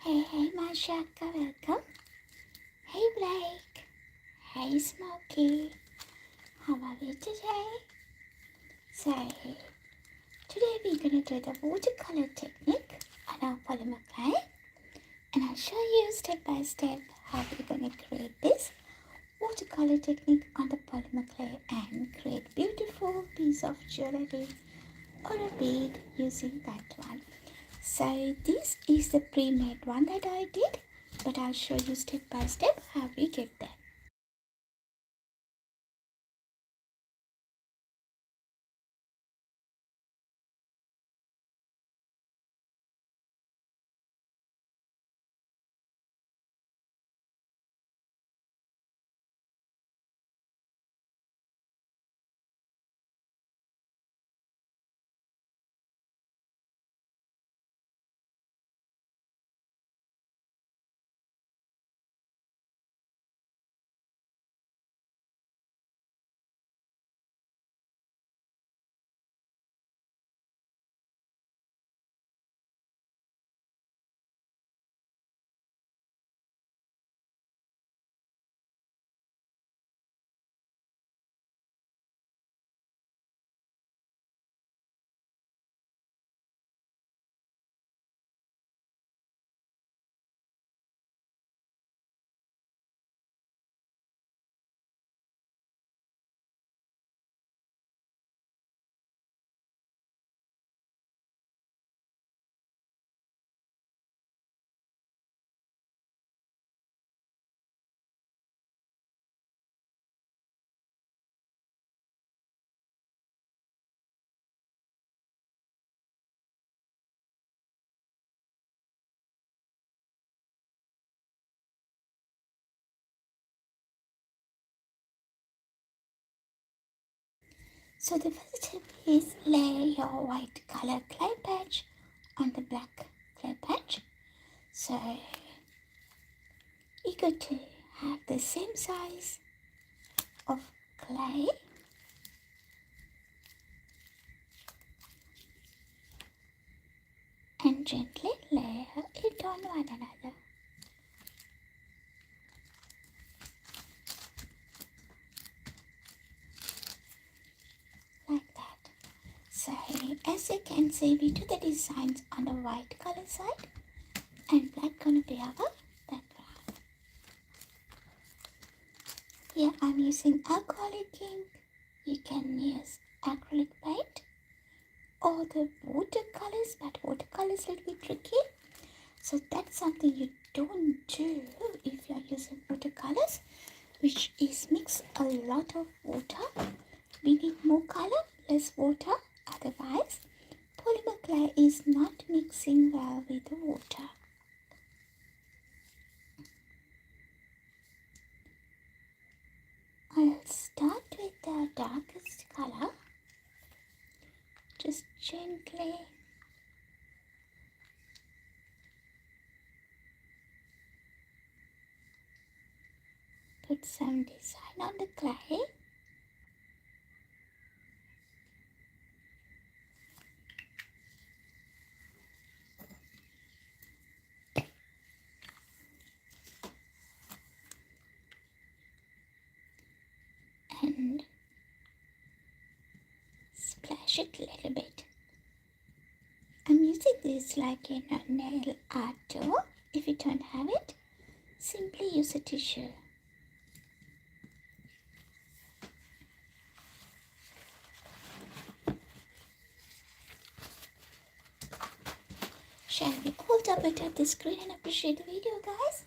Hey, Mashaka, welcome. Hey, Blake. Hey, Smokey. How are you today? So, today we're going to do the watercolor technique on our polymer clay. And I'll show you step by step how we're going to create this watercolor technique on the polymer clay and create beautiful piece of jewelry or a bead using that one. So this is the pre-made one that I did, but I'll show you step by step how we get there. So the first step is lay your white color clay patch on the black clay patch. So you got to have the same size of clay and gently layer it on one another. Like that. So as you can see, we do the designs on the white color side and black gonna be our background. Here I'm using alcoholic ink. You can use acrylic paint or the watercolors, but watercolors will be tricky. So that's something you don't do if you're using watercolors, which is mix a lot of water. We need more color, less water. Otherwise, polymer clay is not mixing well with the water. I'll start with the darkest color. Just gently put some design on the clay. And splash it a little bit. I'm using this like in a nail art tool. If you don't have it, simply use a tissue. Shall we all double tap the screen and appreciate the video, guys?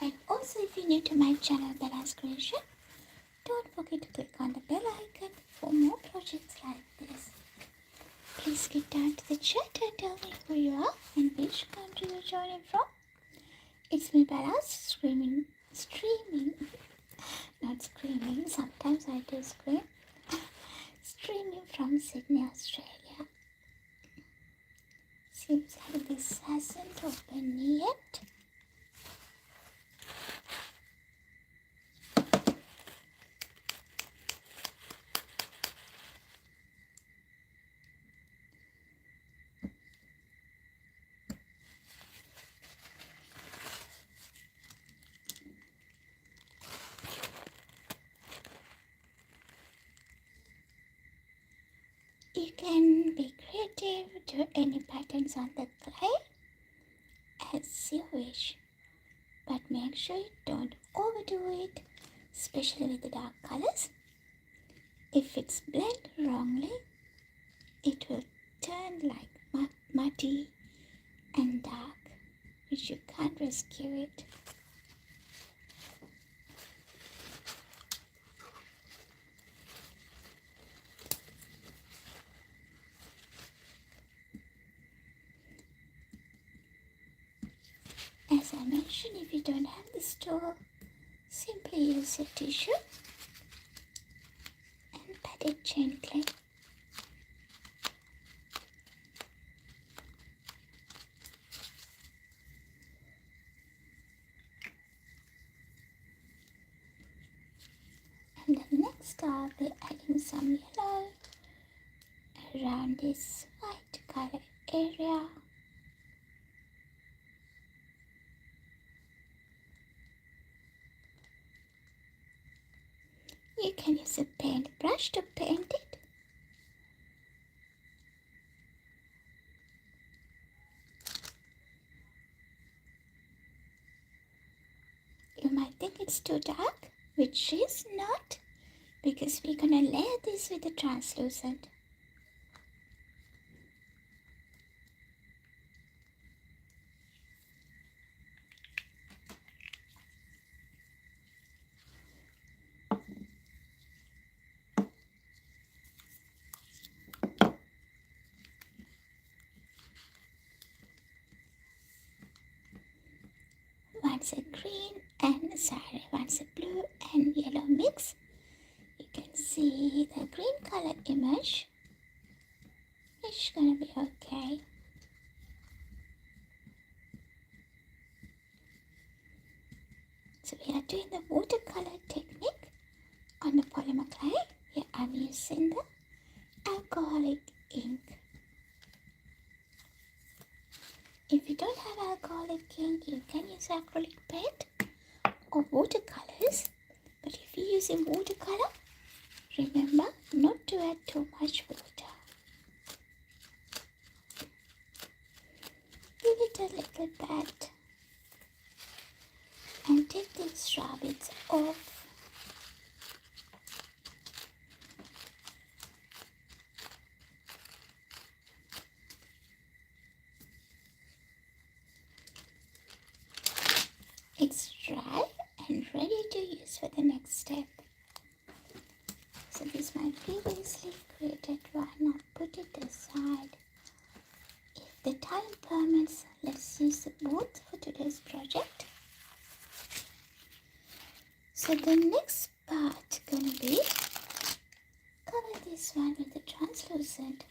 And also, if you're new to my channel, Bella's Creation, don't forget to click on the bell icon for more projects like this. Please get down to the chat and tell me who you are and which country you're joining from. It's me, Bella, streaming, not screaming, sometimes I do scream, streaming from Sydney, Australia. Seems like this hasn't opened yet. decorative, do any patterns on the clay as you wish. But make sure you don't overdo it, especially with the dark colors. If it's blended wrongly, it will turn like muddy and dark, which you can't rescue it. As I mentioned, if you don't have this tool, simply use a tissue and pat it gently. And then next I'll be adding some yellow around this white color area. You can use a paintbrush to paint it. You might think it's too dark, which is not, because we're gonna layer this with the translucent. Once a once a blue and yellow mix, you can see the green color image. It's gonna be okay. So we are doing the watercolor technique on the polymer clay. Here I'm using the alcoholic ink. If you don't have alcoholic ink, you can use acrylic paint or watercolors. But if you're using watercolor, remember not to add too much water. Give it a little pat and take these rabbits off. It's dry and ready to use for the next step. So this is my previously created one. I'll put it aside. If the time permits, let's use both for today's project. So the next part gonna be cover this one with the translucent.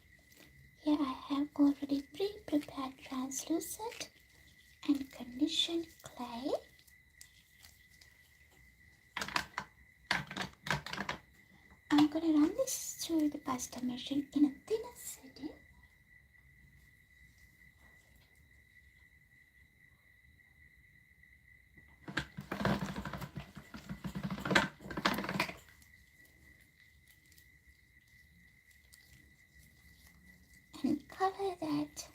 Here I have already pre-prepared translucent and conditioned clay. I'm going to run this through the pasta machine in a thinner setting. And cover that.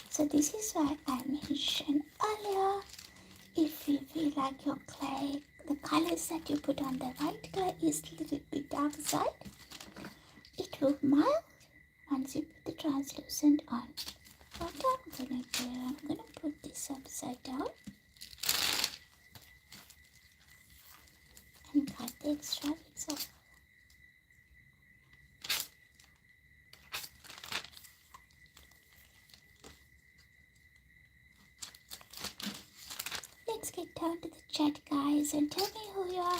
So this is why I mentioned earlier, if you feel like your clay, the colors that you put on the white clay is a little bit dark side, it will mild once you put the translucent on. What I'm going to do, I'm going to put this upside down and cut the extra bits off. Let's get down to the chat, guys, and tell me who you are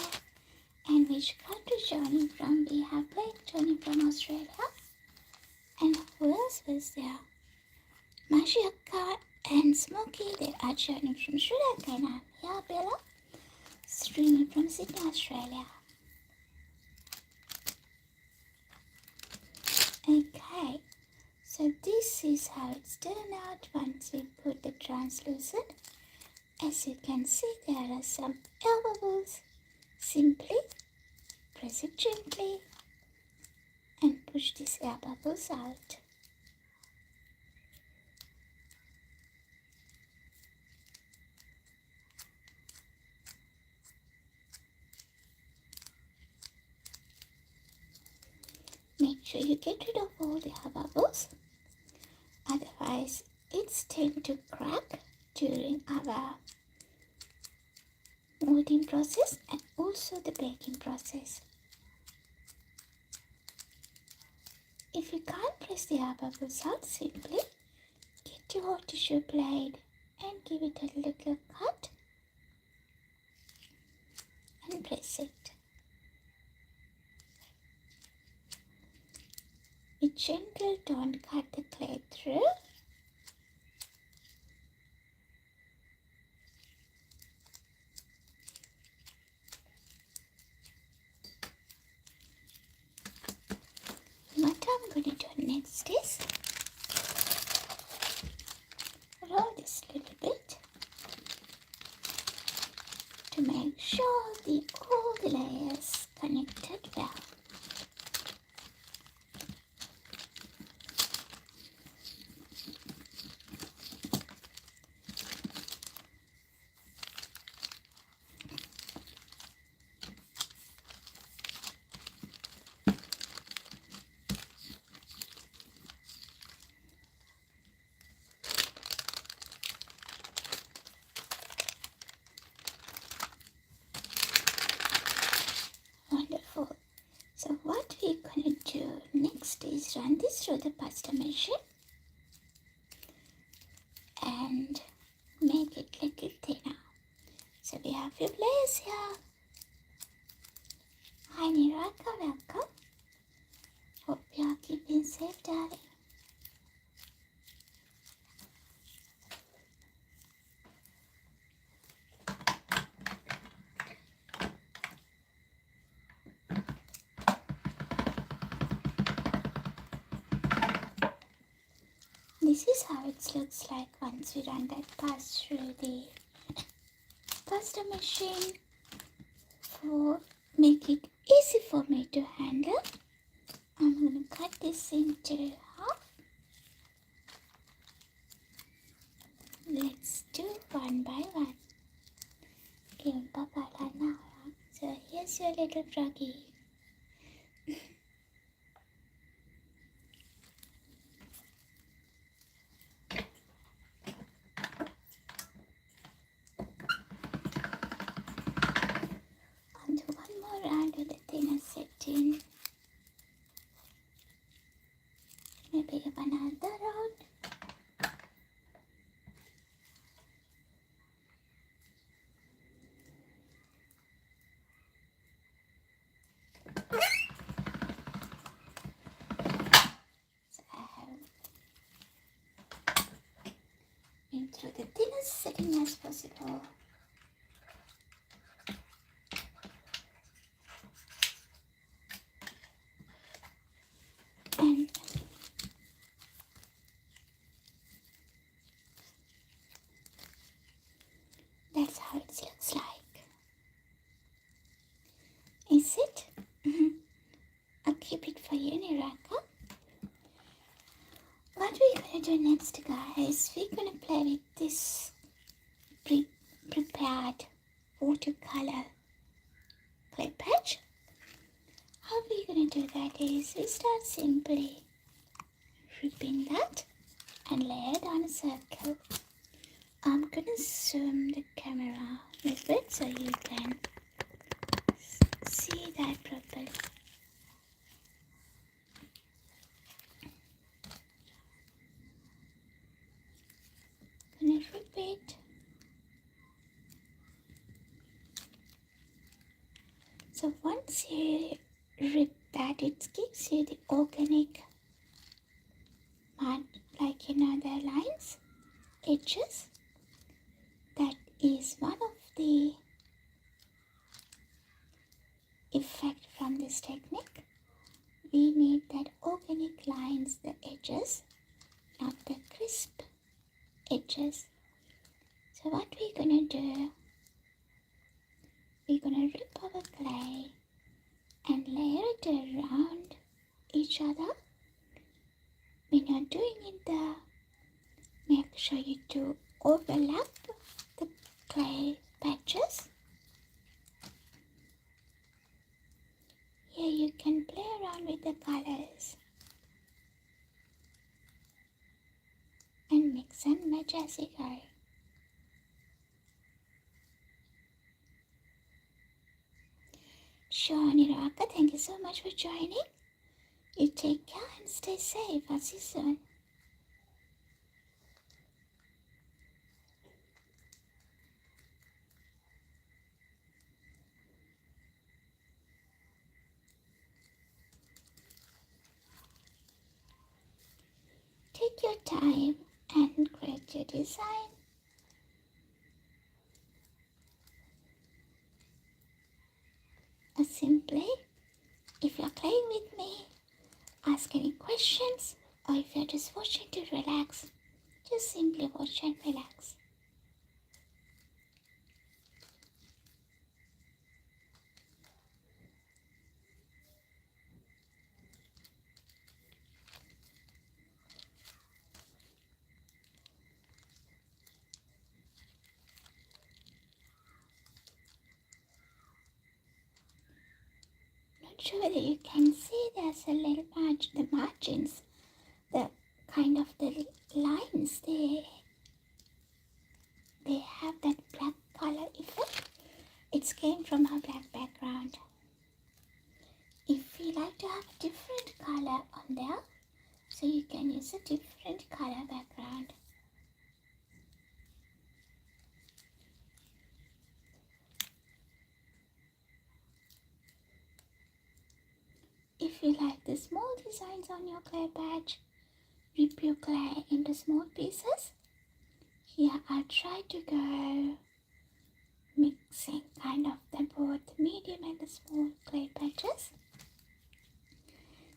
and which country joining from. We have Blake joining from Australia, and who else was there? Mashika and Smokey, they are joining from Sri Lanka, and I'm here, Bella, streaming from Sydney, Australia. Okay, so So this is how it's turned out once we put the translucent. As you can see, there are some air bubbles. Simply press it gently and push these air bubbles out. Make sure you get rid of all the air bubbles, otherwise it's tend to crack during our molding process and also the baking process. If you can't press the air bubbles out, simply get your tissue blade and give it a little cut and press it. Be gentle, don't cut the clay through. What I'm going to do next is roll this little bit to make sure all the layers connected well. Wonderful. So what we're going to do next is run this through the pasta machine and make it little thinner. So we have few layers here. Hi Niraka, welcome. Hope you are keeping safe, darling. This is how it looks like once we run that pass through the pasta machine. For make it easy for me to handle, I'm going to cut this into half. Let's do one by one. Okay, Papa now. So here's your little froggy. I'll do one more round with the thinner setting. Maybe another round. So I have been through the thinnest setting as possible. And that's how it looks like. Is it? I'll keep it for you, Niraka. What we're going to do next, guys, we're going to play with this prepared watercolor clay patch. How we're going to do that is we start simply ripping that and lay it on a circle. I'm going to zoom the camera a little bit so you can see that properly. Gonna repeat. So once you rip that, it gives you the organic mud, like the lines, edges. That is one of the effect from this technique. We need that organic lines, the edges, not the crisp edges. So what we're gonna do, we're gonna rip our clay and layer it around each other. When you're doing it there, make sure you do overlap the clay patches. Here you can play around with the colors and mix and match as you go. Sure, Niraka, thank you so much for joining. You take care and stay safe. I'll see you soon. Take your time and create your design. Or simply, if you're playing with me, ask any questions, or if you're just watching to relax, just simply watch and relax. Not sure whether you can see there's a little the margins, the kind of the lines, they have that black color effect. It came from our black background. If you like to have a different color on there, so you can use a different color background. If you like the small designs on your clay patch, rip your clay into small pieces. Here I'll try to go mixing kind of the both medium and the small clay patches.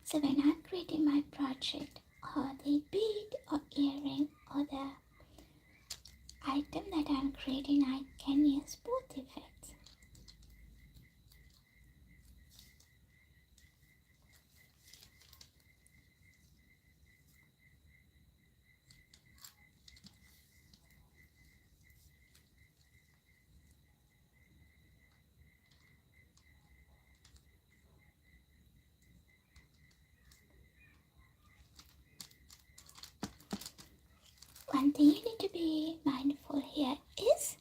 So when I'm creating my project, or the bead or earring or the item that I'm creating, I can use both effects. One thing you need to be mindful here is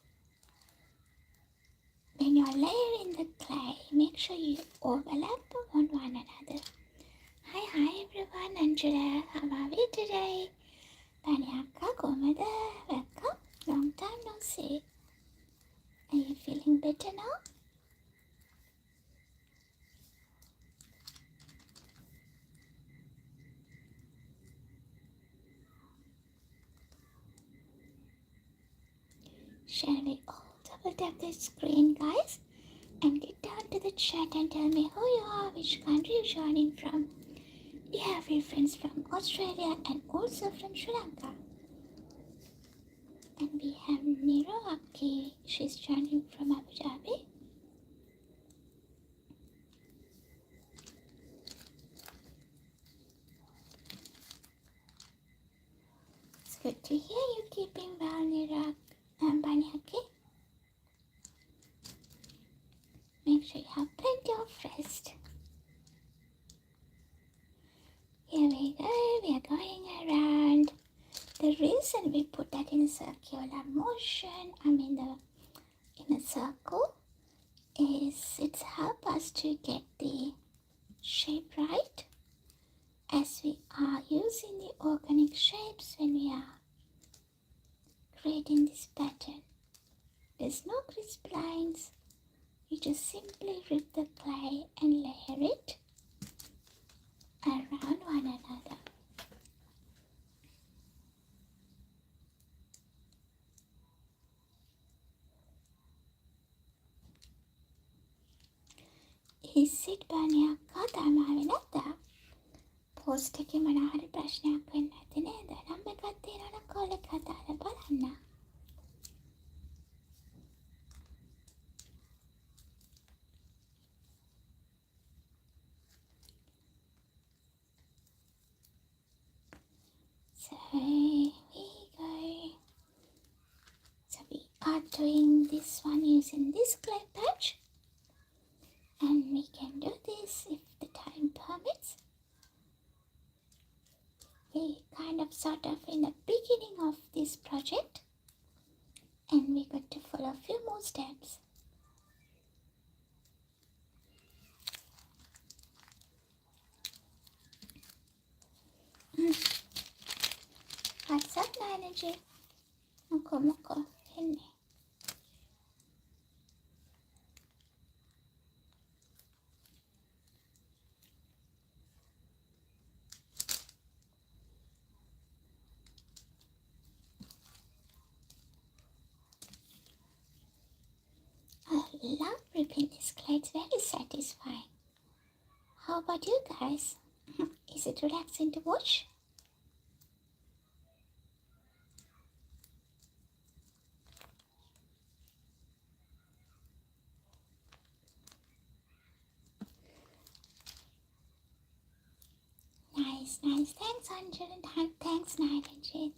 when you're layering the clay, make sure you overlap on one another. Hi everyone, Angela, how are we today? Tanyaka, Komada, welcome. Long time no see. Are you feeling better now? Shall we all double tap the screen, guys? And get down to the chat and tell me who you are, which country you're joining from. We have your friends from Australia and also from Sri Lanka. And we have Niroaki, she's joining from Abu Dhabi. It's good to hear you keeping well, Nirak and Banyaki. Make sure you have plenty of rest. Here we go, we are going around. The reason we put that in a circular motion, in a circle, is it helps us to get the shape right, as we are using the organic shapes when we are creating this pattern. There's no crisp lines. You just simply rip the clay and layer it around one another. Is it banyak kata mavinata? Post එකේ මොනවා හරි ප්‍රශ්නයක් වෙන්න ඇති නේද? නම් එකක් තියෙනවා නම් කෝල් එකක් දාලා බලන්න. So here we go. So we are doing this one using this clay patch. And we can do this if the time permits. We kind of sort of in the beginning of this project. And we got to follow a few more steps. What's up, Nanaji? Moko, Henry. I love ripping this clay. It's very satisfying. How about you guys? Is it relaxing to watch? Nice. Thanks, Anjul, and thanks, Nanaji.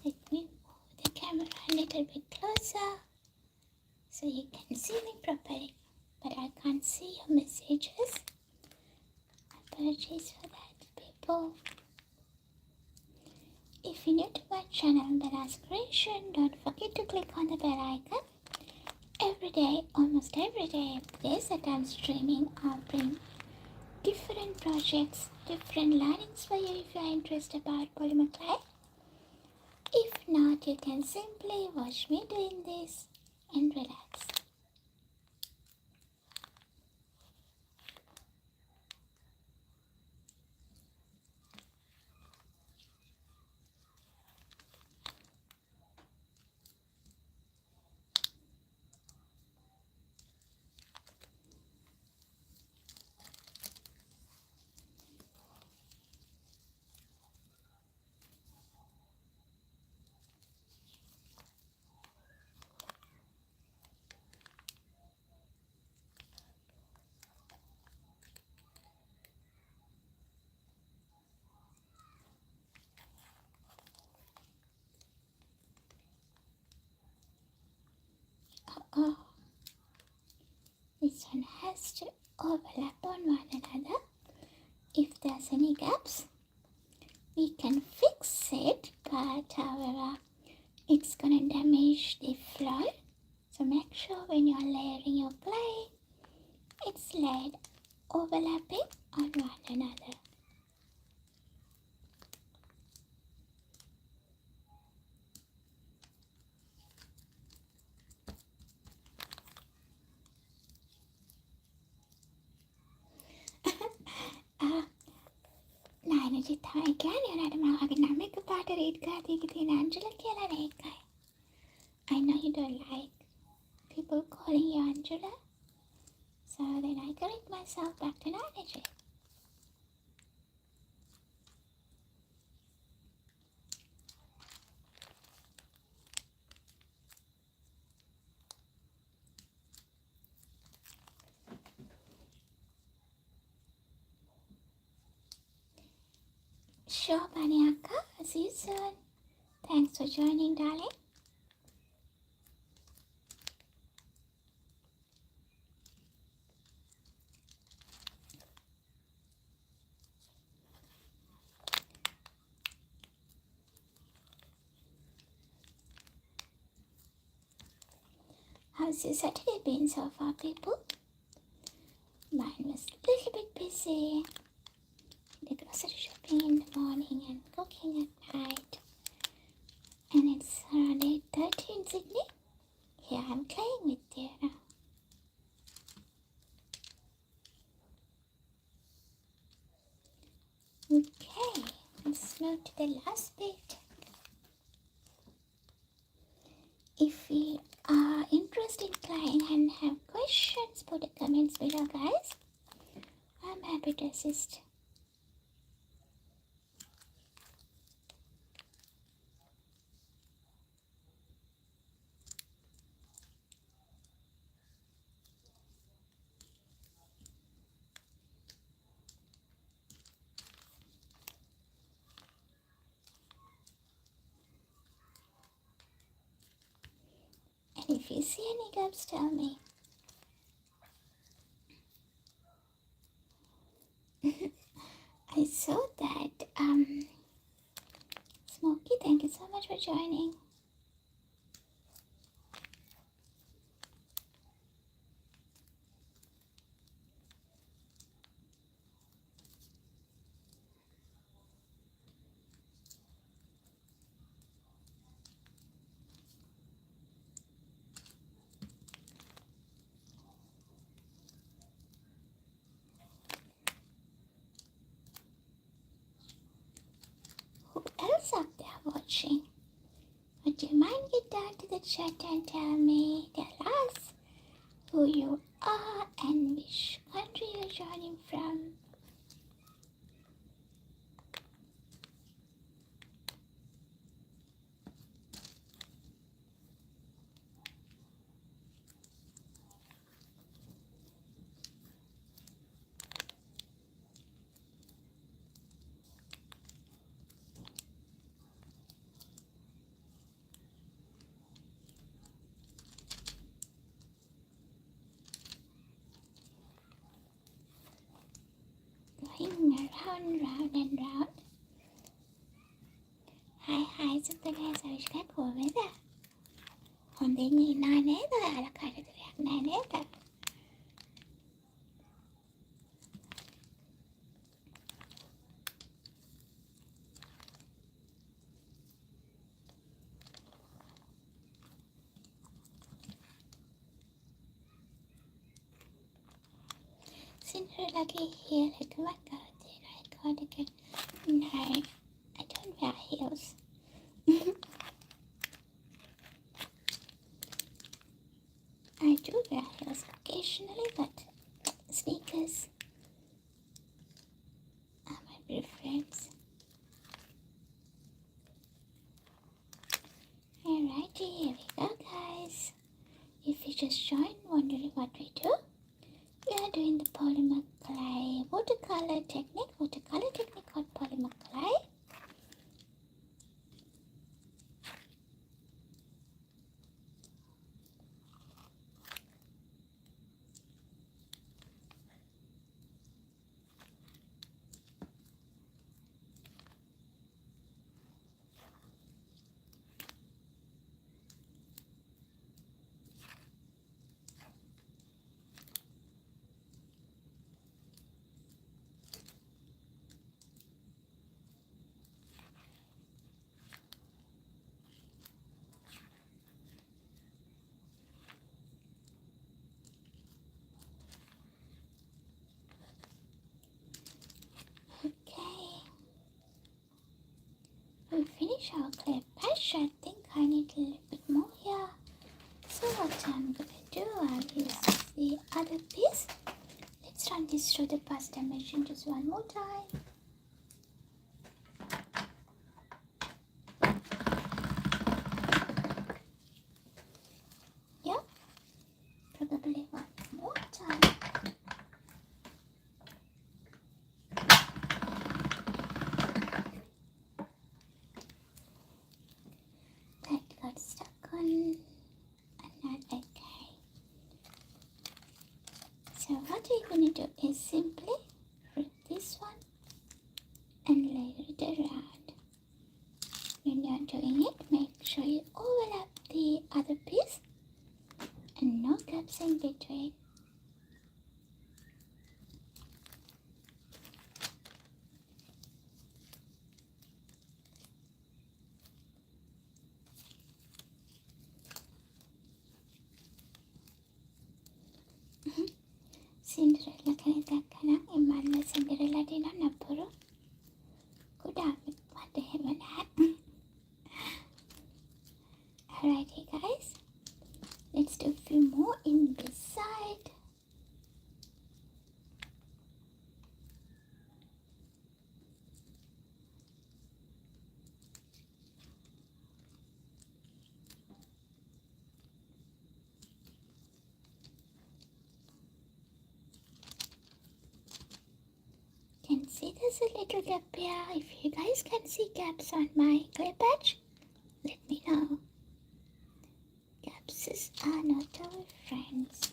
Let me move the camera a little bit closer so you can see me properly. But I can't see your messages. Apologies for that, people. If you're new to my channel, Bella's Creation, don't forget to click on the bell icon. Every day, almost every day that I'm streaming, I'll bring different projects, different learnings for you if you're interested about polymer clay. If not, you can simply watch me doing this and relax. Oh, this one has to overlap on one another. If there's any gaps, we can fix it, but however, it's gonna damage the flow. So make sure when you're layering your clay, it's laid overlapping on one another. Nanaji තමයි කියන්නේ උනාට මගේ නම එකපාරට read කරලා තියෙක තියෙන අංජලා කියලා නේ එකයි. I know you don't like people calling you Angela, so then I correct myself back to Nanaji. Sure, Baniaka. See you soon. Thanks for joining, darling. How's your Saturday been so far, people? Mine was a little bit busy. The grocery shopping in the morning and cooking working at night and it's around 8:30 in Sydney. Here I'm playing with you now. Okay, let's move to the last bit. If you are interested in playing and have questions, put the comments below, guys. I'm happy to assist. And if you see any gaps, tell me. I saw that. Smokey, thank you so much for joining. Who else out there watching? Would you mind get down to the chat and tell us who you are and which country you're joining from? Going around, round and round. Hai chúng tôi nghe sao các cô với ta. Hôm nay nghĩ nói nế ta là cái việc này nế ta. Xin hứa là cái here là cái mắt cờ thì lại có được cái này. I don't wear heels. I do wear heels occasionally, but sneakers are my preference. Alrighty, here we go, guys. If you just joined, wondering what we do, we are doing the polymer clay watercolor technique called polymer clay. We finish our clay patch. I think I need a little bit more here. So what I'm gonna do, I'll use the other piece. Let's run this through the pasta machine just one more time. Yeah, probably one more time. That got stuck on another. Okay. So what we're going to do is simply flip this one and layer it around. When you're doing it, make sure you overlap the other piece and no gaps in between. can see there's a little gap here. If you guys can see gaps on my clay patch, let me know. Gaps are not our friends.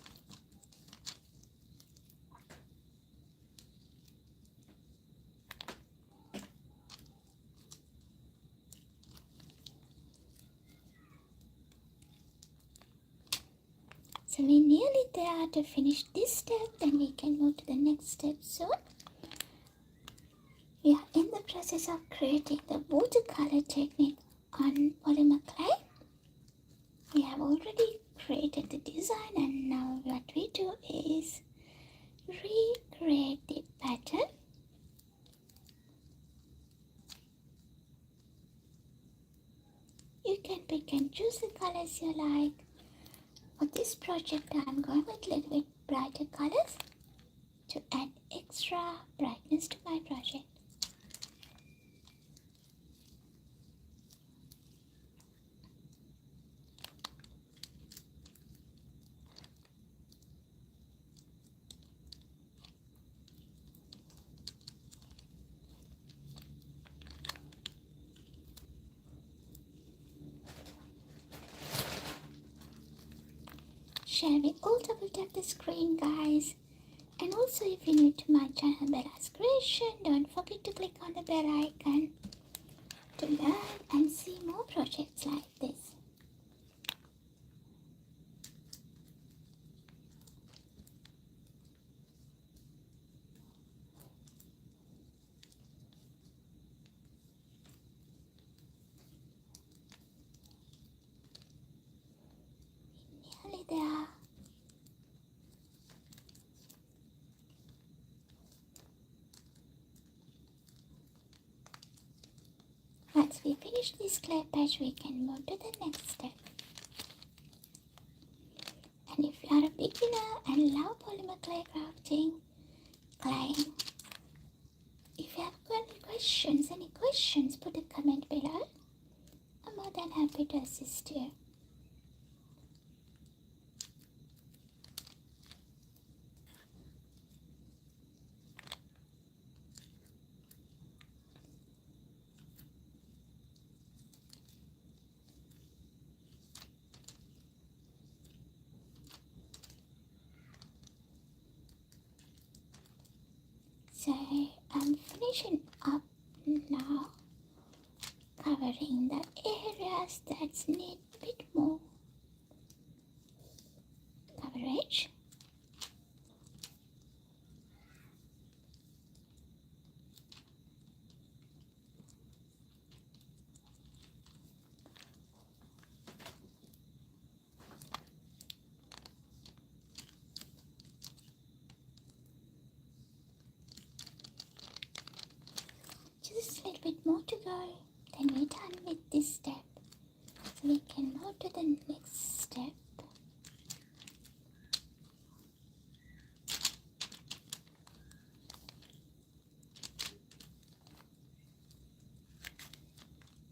So we're nearly there to finish this step, then we can move to the next step soon. We are in the process of creating the watercolor technique on polymer clay. We have already created the design, and now what we do is recreate the pattern. You can pick and choose the colors you like. For this project, I'm going with a little bit brighter colors to add extra brightness to my project. Shall we all double tap the screen, guys? And also, if you're new to my channel Bella's Creation, don't forget to click on the bell icon to learn and see more projects like this. We're nearly there. Once we finish this clay patch, we can move to the next step. And if you are a beginner and love polymer clay crafting, if you have any questions, put a comment below. I'm more than happy to assist you. So I'm finishing up now, covering the areas that need a bit more coverage. Just a little bit more to go, then we're done with this step. So we can move to the next step.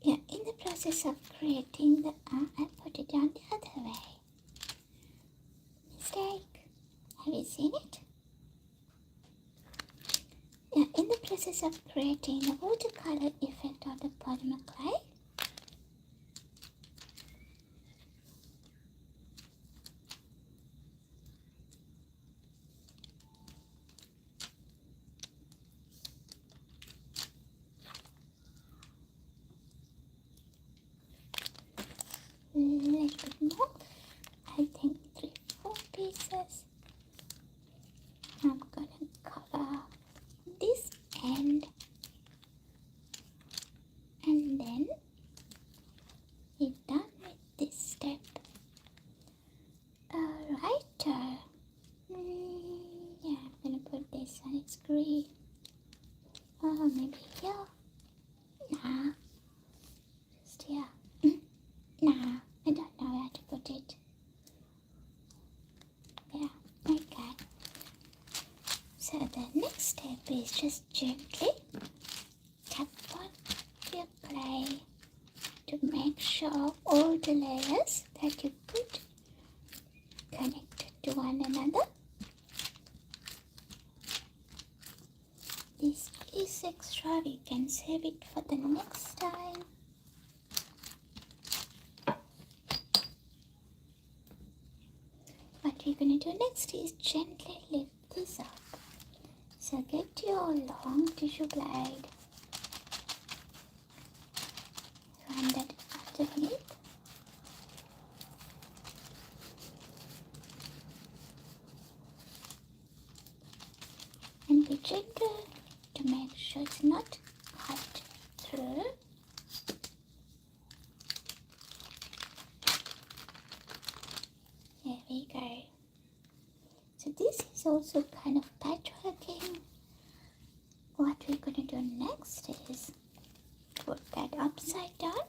We are in the process of creating the I put it down the other way. Mistake. Have you seen it? We are in the process of creating the watercolor effect on the polymer clay. A little bit more. I think 3-4 pieces. I'm gonna cover this end, and then we're done with this step. Alright, yeah, I'm gonna put this on its green. Maybe here. Nah, just here. Nah, I don't know where to put it. Yeah, okay. So the next step is just gently tap on your clay to make sure all the layers that you put connected to one another. This extra, we can save it for the next time. What we're going to do next is gently lift this up. So get your long tissue blade, run that underneath, and be gentle to make sure it's not cut through. There we go. So this is also kind of patchworking. What we're going to do next is put that upside down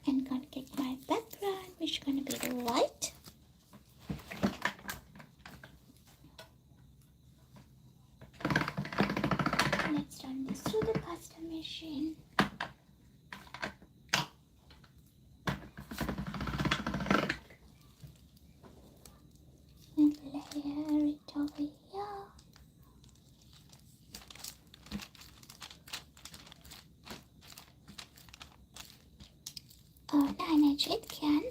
and going to get my background, which is going to be the white. Let's run this through the custom machine. And layer it over here. Again.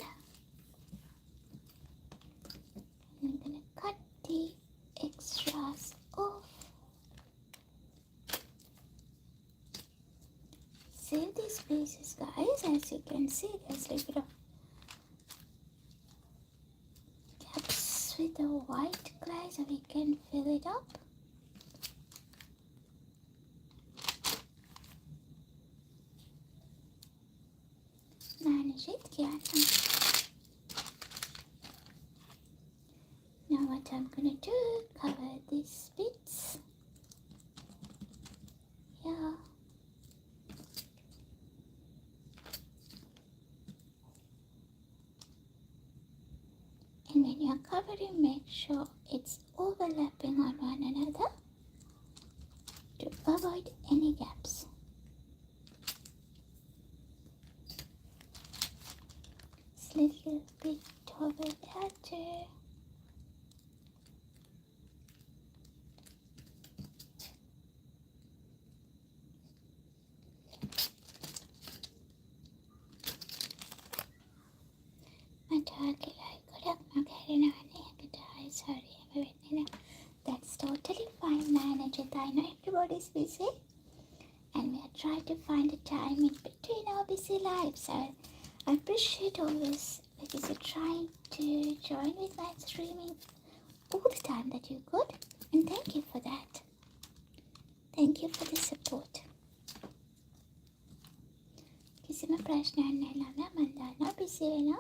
I'm going to cut the extras off. Save these pieces, guys. As you can see, there's a little bit of gaps with the white clay, so we can fill it up. Manage it, yeah. Now what I'm gonna do, cover these bits. Yeah. And when you're covering, make sure it's overlapping on one another to avoid any gaps. Little bit over there too. Sorry, that's totally fine, manager. I know everybody's busy and we are trying to find a time in between our busy lives. So I appreciate always because you're trying to join with my streaming all the time that you could, and thank you for that. Thank you for the support. කිසිම ප්‍රශ්නයක් නැහැ ළමයා. මම දන්නවා busy වෙනවා.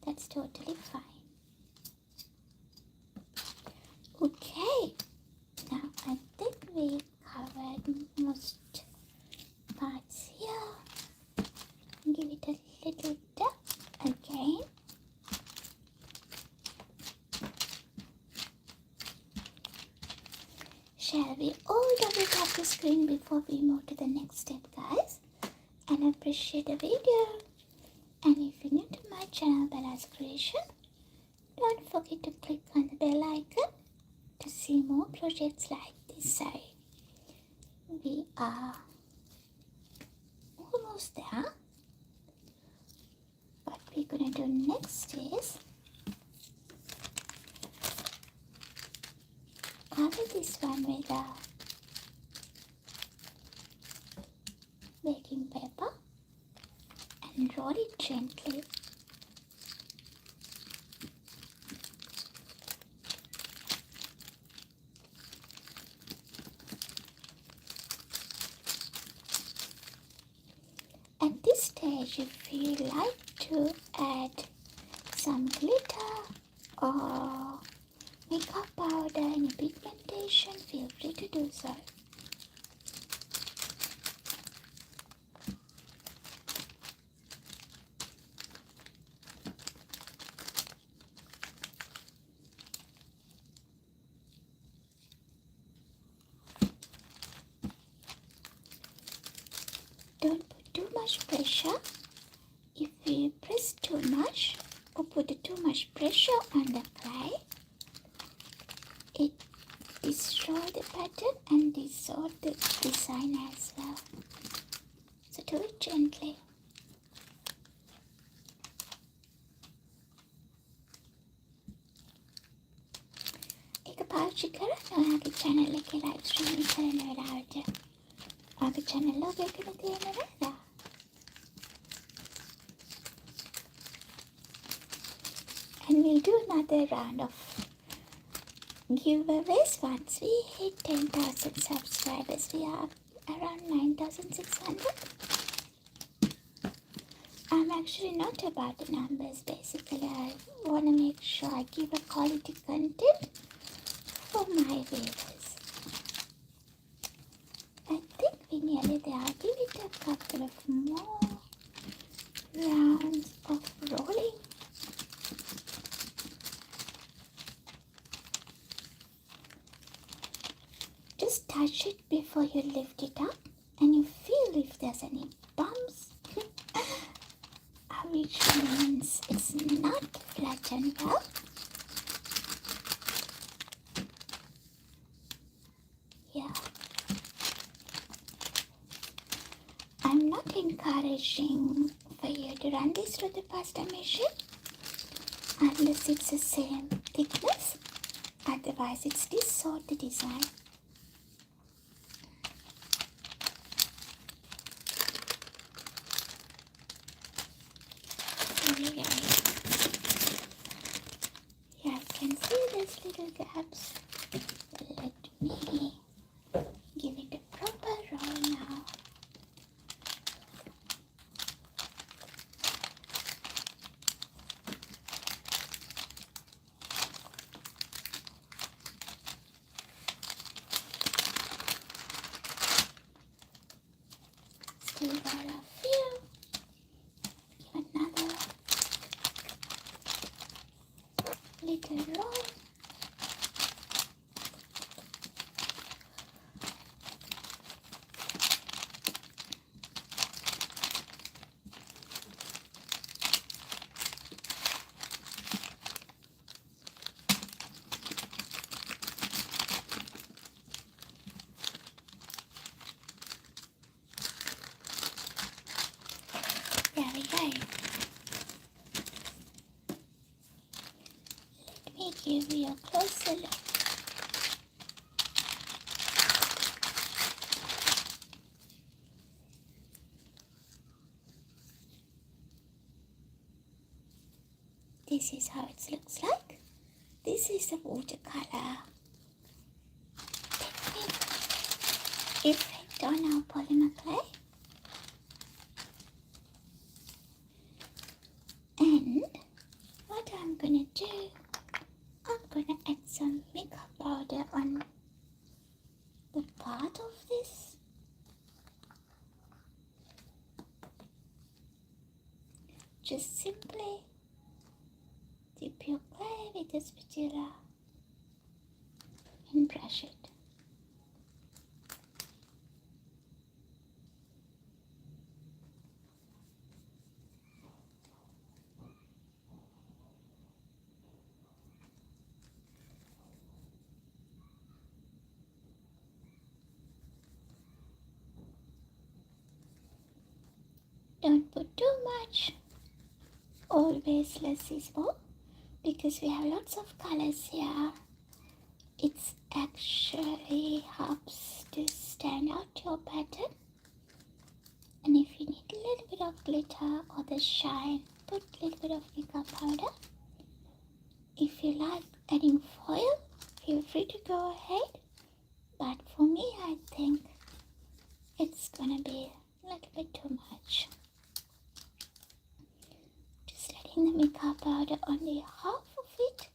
That's totally fine. Okay. Now I think we covered most parts here. Give it a little dip again. Shall we all double tap the screen before we move to the next step, guys? And appreciate the video. And if you're new to my channel, Bella's Creation, don't forget to click on the bell icon to see more projects like this. So we are almost there. What we're gonna do next is cover this one with a baking paper and roll it gently. At this stage, if you like to add some glitter or makeup powder and pigmentation, feel free to do so. Don't put too much pressure. If you press too much or put too much pressure on the clay, it destroys the pattern and dissolves පුංචි කරන්න ඔයාගේ channel එකේ live streaming කරන වෙලාවට ඔයාගේ channel logo එකම තියෙන නේද? And we'll do another round of giveaways once we hit 10,000 subscribers. We are around 9,600. I'm actually not about the numbers. Basically, I want to make sure I give a quality content for my viewers. I think we nearly there. Give it a couple of more rounds of rolling. Just touch it before you lift it up and you feel if there's any bumps, which means it's not flattened well. Yeah. I'm not encouraging for you to run this through the pasta machine unless it's the same thickness. Otherwise, it's distort the design. Yeah, I can see these little gaps. Let me give it a proper roll now. Still got a few. Give another little roll. There we go. Let me give you a closer look. This is how it looks like. This is the watercolor technique effect on our polymer clay. And what I'm gonna do, I'm gonna add some makeup powder on the part of this. Just simply dip your clay with a spatula and brush it. Don't put too much. Always less is more because we have lots of colors here. It's actually helps to stand out your pattern. And if you need a little bit of glitter or the shine, put a little bit of makeup powder. If you like adding foil, feel free to go ahead. But for me, I think it's gonna be a little bit too much. Just letting the makeup powder only half of it.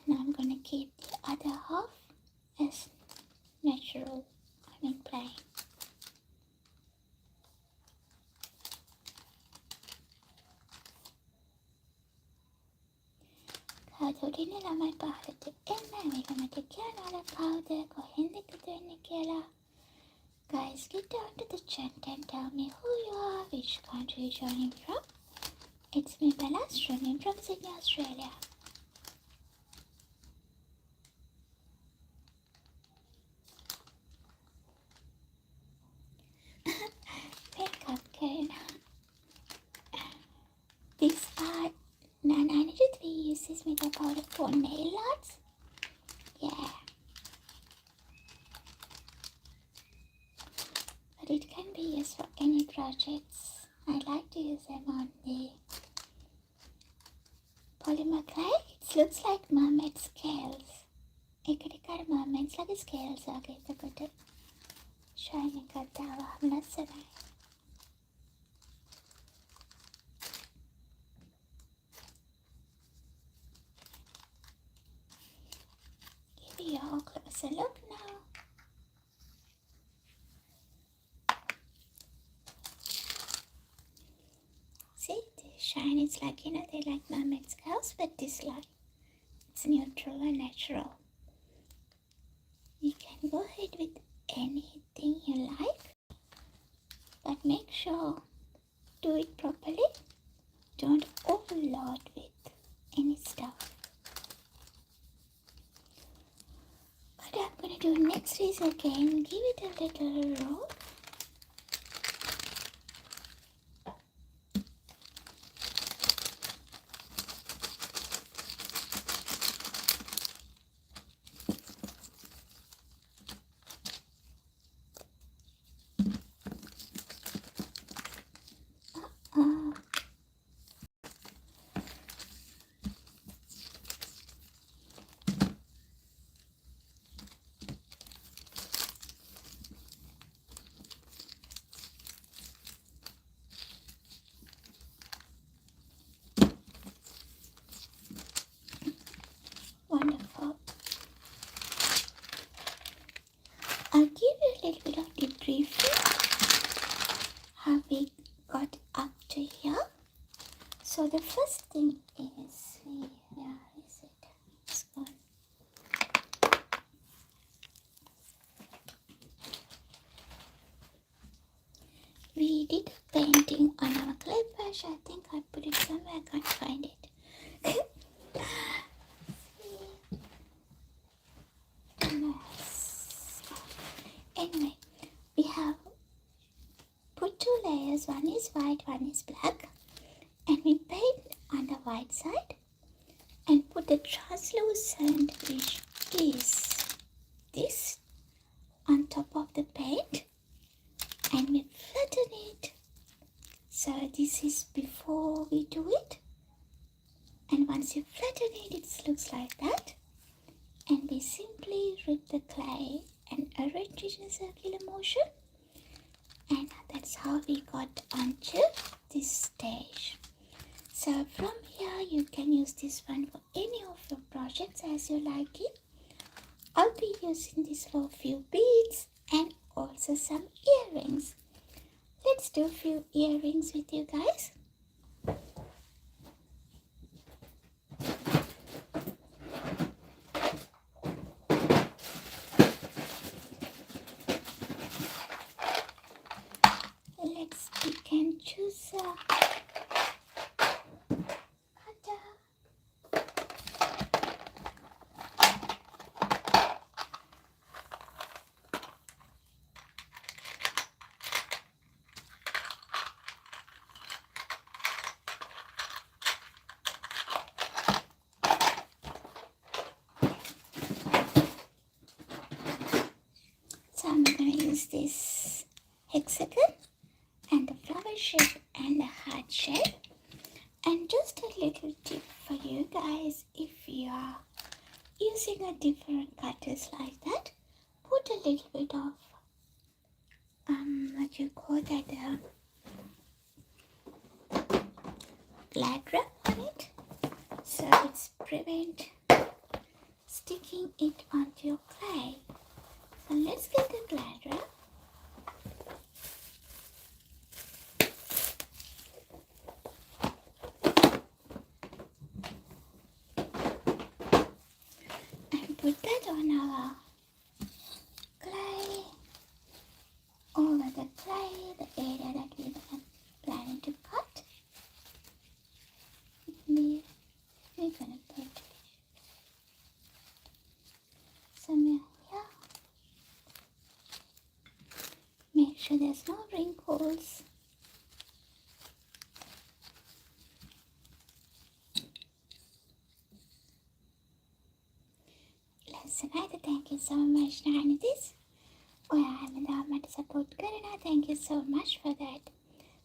And I'm gonna keep the other half as natural, plain. කවුරුදින ළමයි පහලට එන්න මේක මට කියනවා කවුද කොහෙන්ද එකතු වෙන්නේ කියලා. Guys, get down to the chat and tell me who you are, which country you're joining from. It's me, Bella, streaming from Sydney, Australia. Makeup cane. These are 993 uses makeup powder for nail arts. it can be used for any projects. I like to use them on the polymer clay. It looks like mermaid scales. ఇక్కడ mermaids like scales ಆಗಿ ತಗೊಂಡು shining ಆಗ್ತಾವ ಲಸನಾಯಿ. Give you a closer look now. See, the shine is like, they like mermaid scales, but this light, it's neutral and natural. You can go ahead with anything you like, but make sure do it properly. Don't overload with any stuff. What I'm going to do next is again give it a little roll. Wonderful. I'll give you a little bit of debriefing how we got up to here. So the first thing is, where is it? It's gone. We did a painting on our clay brush. I think I put it somewhere. I can't find it. Anyway, we have put two layers. One is white, one is black. And we paint on the white side and put the translucent, which is this, on top of the paint, and we flatten it. So this is before we do it, and once you flatten it, it looks like that. And we simply rip the clay and arrange it in a circular motion, and that's how we got onto this stage. So from here you can use this one for any of your projects as you like it. I'll be using this for a few beads and also some earrings. Let's do a few earrings with you guys. Let's pick and choose a cutter. So I'm going to use this hexagon and the flower shape and the heart shape. And just a little tip for you guys, if you are using a different cutters like that, put a little bit of what you call that, glad wrap on it, so it's prevent sticking it onto your clay. So let's get the glad wrap. Put that on our clay, over the clay, the area that we are planning to cut. We're going to put somewhere here. Make sure there's no wrinkles. Thank you so much, Nanitis. ඔයා හැමදාම මට support කරනවා. Yeah, thank you so much for that.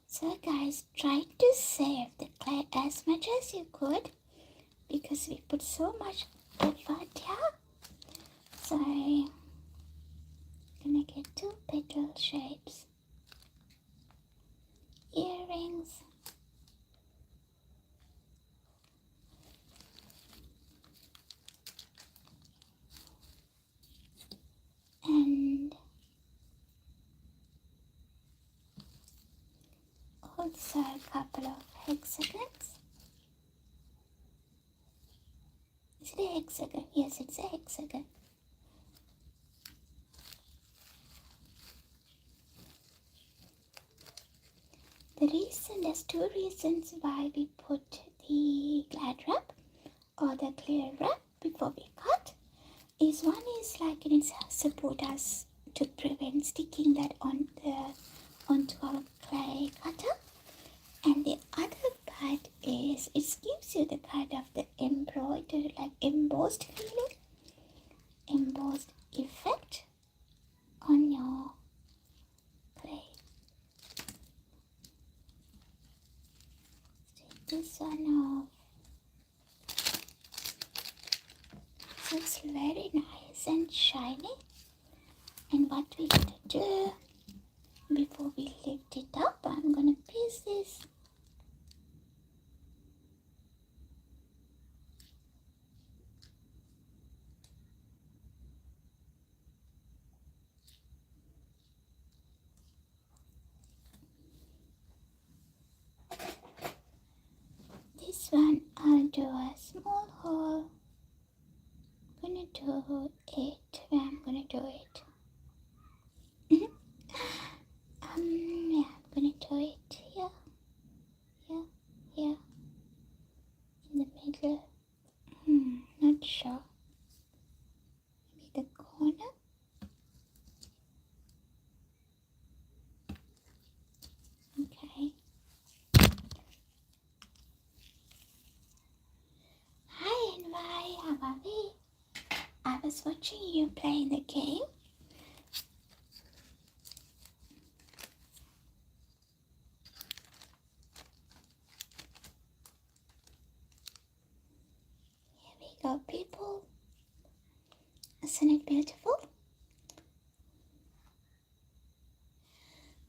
So guys, try to save the clay as much as you could because we put so much effort here. So I'm gonna get 2 petal shapes, earrings, and also a couple of hexagons. Is it a hexagon? Yes, it's a hexagon. There's 2 reasons why we put the glad wrap or the clear wrap before we cut. One is like it support us to prevent sticking that onto our clay cutter, and the other part is it gives you the kind of the embroidered, like embossed feeling, embossed effect on your clay. Take this one off. So it's very nice and shiny. And what we're gonna do before we lift it up, I'm gonna piece this. This one I'll do a small hole. I'm gonna do it where I'm gonna do it. Yeah, I'm gonna do it here, here, here, in the middle. Not sure. Maybe the corner. Okay. Hi NY, how are we? I was watching you playing the game. Here we go, people. Isn't it beautiful?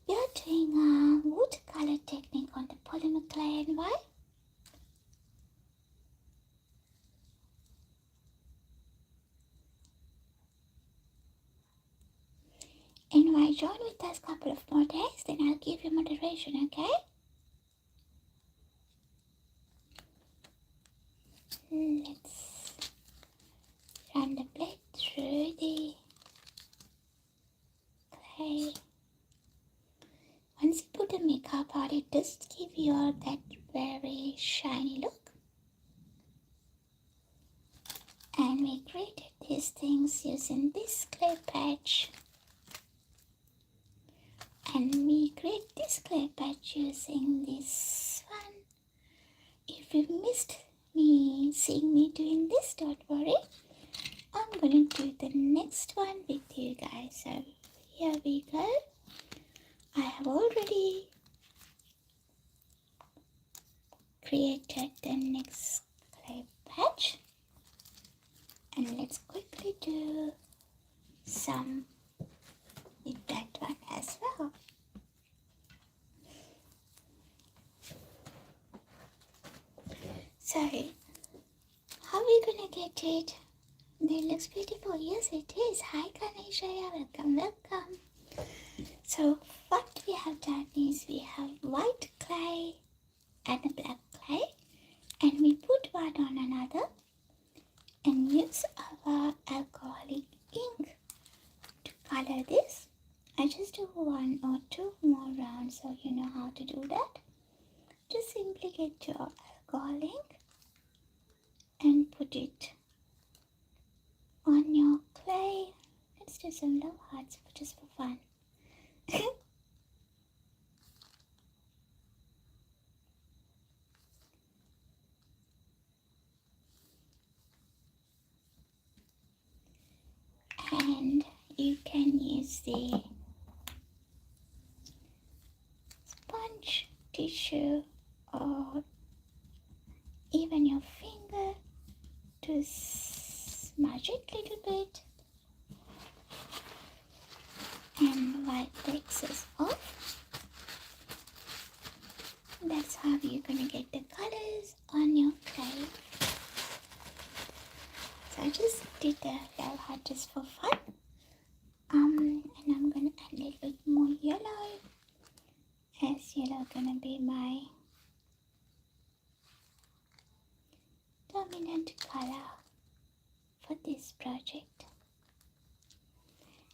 We are doing a watercolor technique on the polymer clay NY. NY, join with us a couple of more days, then I'll give you moderation, okay? Let's run the blade through the clay. Once you put the makeup on, it does give you that very shiny look. And we created these things using this clay patch. And we create this clay patch using this one. If you missed seeing me doing this, don't worry. I'm gonna do the next one with you guys. So here we go. I have already created the next clay patch. And let's quickly do some with that one as well. So, how are we gonna get it? It looks beautiful. Yes, it is. Hi, Kaneshaya. Welcome, welcome. So, what we have done is we have white clay and a black clay, and we put one on another and use our alcoholic ink to color this. I just do 1 or 2 more rounds so you know how to do that. Just simply get your alcohol ink and put it on your clay. Let's do some love hearts just for fun. And you can use the sponge, tissue, or even your finger to smudge it a little bit and wipe the excess off. That's how you're gonna get the colors on your clay. So I just did the yellow heart just for fun. And I'm gonna add a little bit more yellow, as yellow gonna be my dominant color for this project.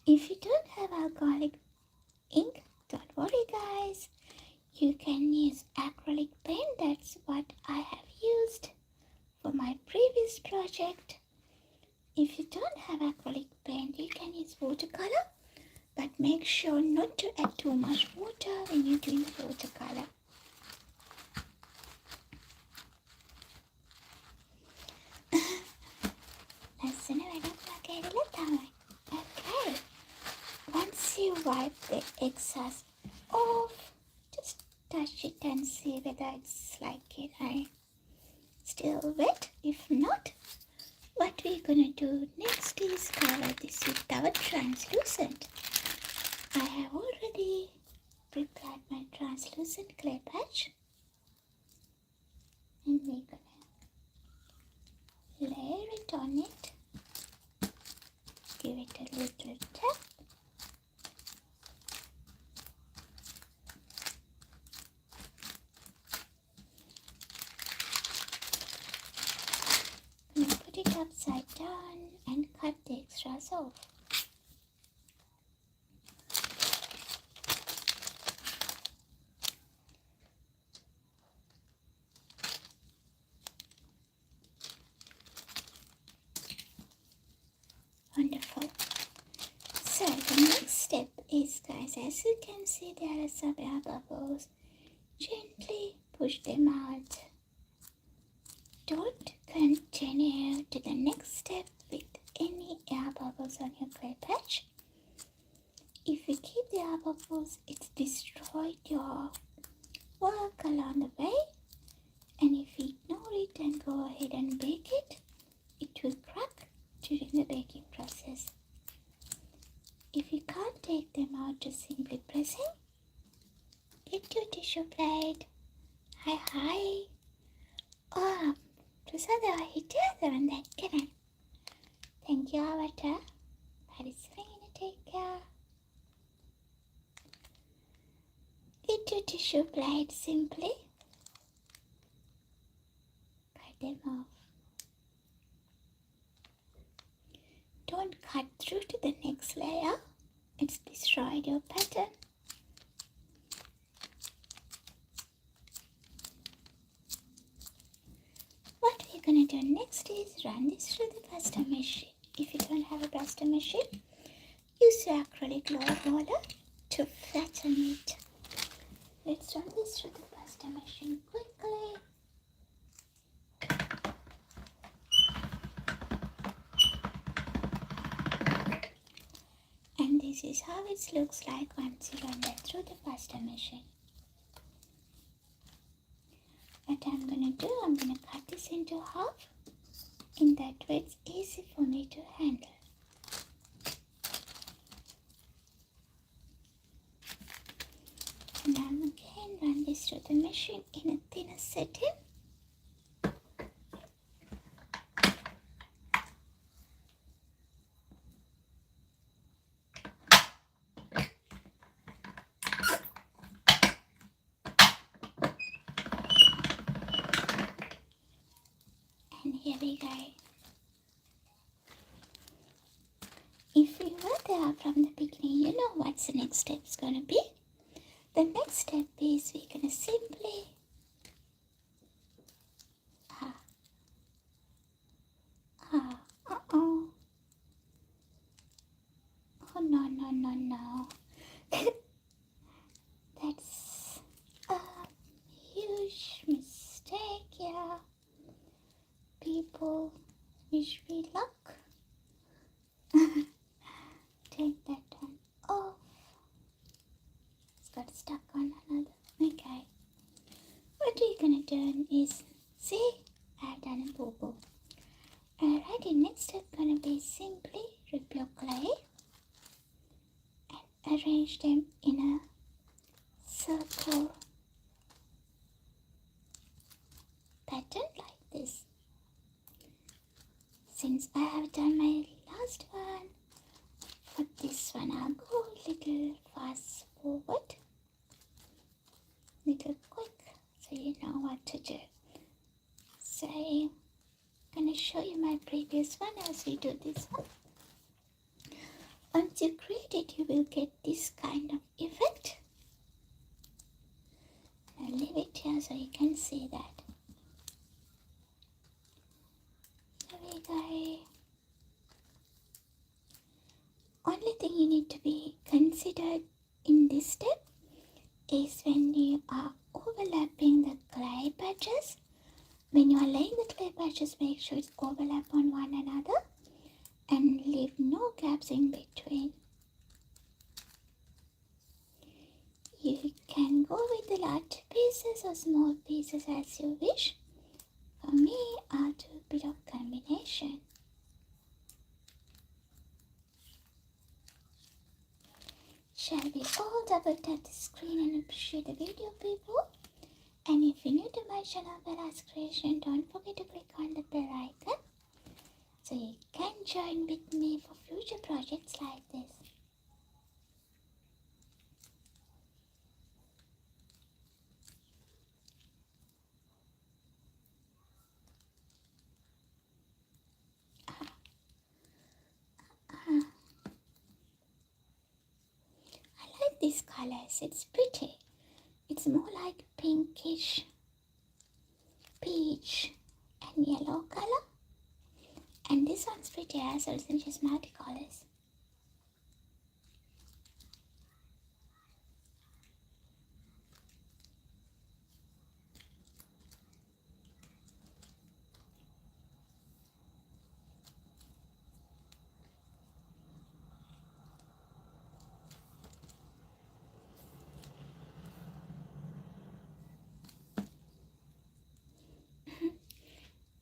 If you don't have alcoholic ink, don't worry guys. You can use acrylic paint. That's what I have used for my previous project. If you don't have acrylic paint, you can use watercolor, but make sure not to add too much water when you're doing the watercolor. Okay, once you wipe the excess off, just touch it and see whether it's like it still wet. If not, what we're gonna do next is cover this with our translucent. I have already prepared my translucent clay patch, and we're gonna layer it on it, give it a little tap, and put it upside down and cut the extras off. Wonderful. So the next step is, guys, as you can see, there are some air bubbles. Gently push them out. Don't continue to the next step with any air bubbles on your clay patch. If you keep the air bubbles, it's destroyed your work along the way. And if you ignore it and go ahead and bake it, it will crack during the baking process. If you can't take them out just simply pressing, get your tissue plate. Hi. Oh, Prasada, hittade on that, can I? Thank you, Avatar. That is fine, take care. Get your tissue plate simply. Cut them off. Don't cut through to the next layer. It's destroyed your pattern. What we're going to do next is run this through the pasta machine. If you don't have a pasta machine, use your acrylic roller to flatten it. Let's run this through the pasta machine quickly. And this is how it looks like once you run that through the pasta machine. What I'm going to do, I'm going to cut this into half. In that way it's easy for me to handle. And I'm again run this through the machine in a thinner setting. And here we go. If you were there from the beginning, you know what's the next step is going to be. The next step is we're going to simply no. That's a huge mistake, yeah. People wish me luck. Take that one off. It's got stuck on another. Okay. arrange them in a circle pattern like this. Since I have done my last one, for this one I'll go a little fast forward, little quick, so you know what to do. So I'm gonna show you my previous one as we do this one. Once you create it, you will get this kind of effect. I'll leave it here so you can see that. Here we go. Only thing you need to be considered in this step is when you are overlapping the clay patches. When you are laying the clay patches, make sure it's overlap on one another and leave no gaps in between. You can go with the large pieces or small pieces as you wish. For me, I'll do a bit of combination. Shall we all double tap the screen and appreciate the video, people? And if you're new to my channel, Bella's Creation, don't forget to click on the bell icon so you can join with me for future projects like this. I like these colors, it's pretty. It's more like pinkish, peach and yellow color. And this one's pretty as well, it's just multicolors.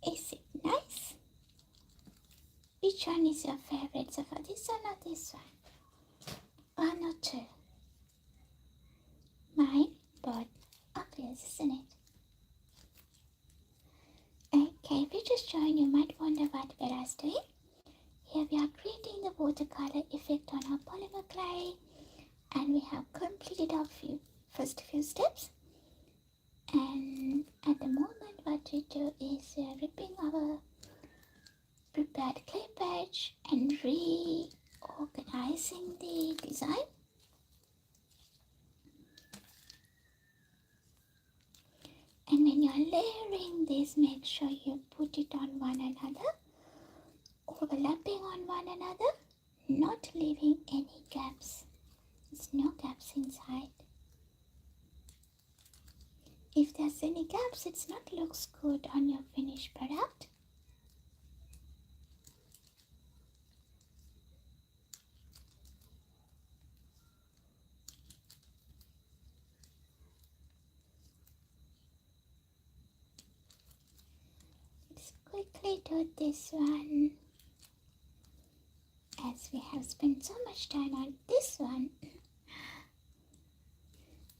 Is it nice? Which one is your favorite? So for this one or this one? One or two? Mine, both. Obvious, isn't it? Okay, if you just joined, you might wonder what Bella's doing. Here we are creating the watercolor effect on our polymer clay, and we have completed our first few steps. And at the moment, what we do is we are ripping our prepared clay patch and reorganizing the design. And when you're layering this, make sure you put it on one another, overlapping on one another, not leaving any gaps. There's no gaps inside. If there's any gaps, it's not looks good on your finished product. Let's quickly do this one, as we have spent so much time on this one.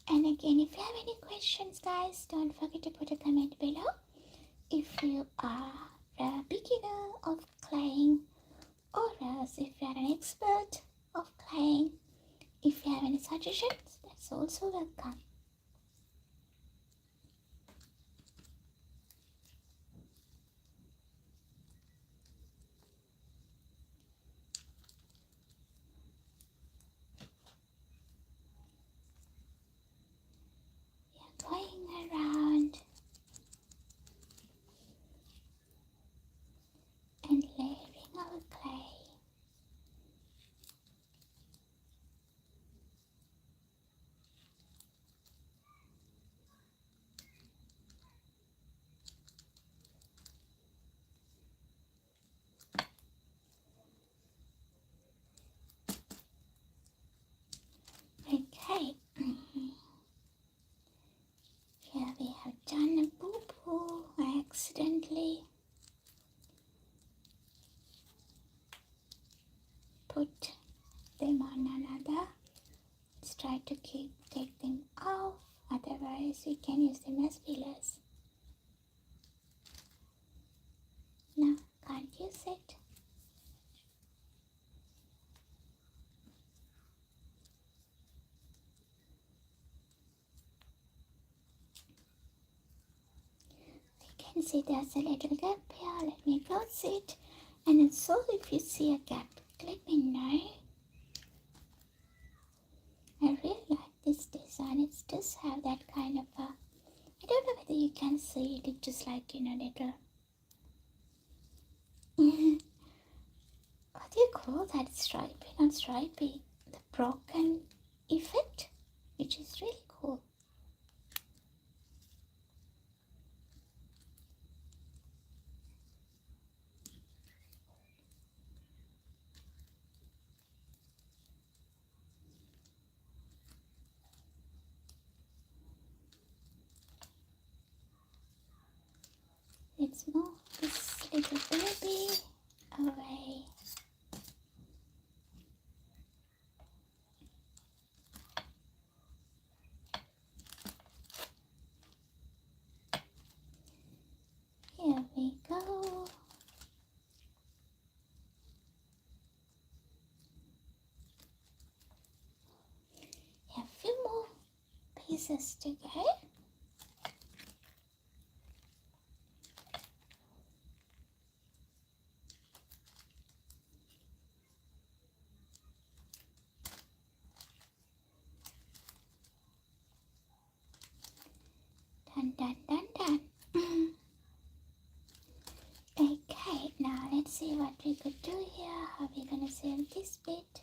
And again, if you have any questions, guys, don't forget to put a comment below. If you are a beginner of claying, or else if you are an expert of claying, if you have any suggestions, that's also welcome. Going around and layering our clay. Okay. Here we have done a boo-boo. I accidentally put them on another try to take them off, otherwise we can use them as fillers. No, can't use it. You can see there's a little gap here. Let me close it. And also if you see a gap, let me know. I really like this design. It does have that kind of a, I don't know whether you can see it, it's just like, little, what do you call that? Stripy, not stripy, the broken effect, which is really cool. Let's move this little baby away. Here we go. A few more pieces to go. Done, done, done, done. Okay, now let's see what we could do here. How are we gonna save this bit?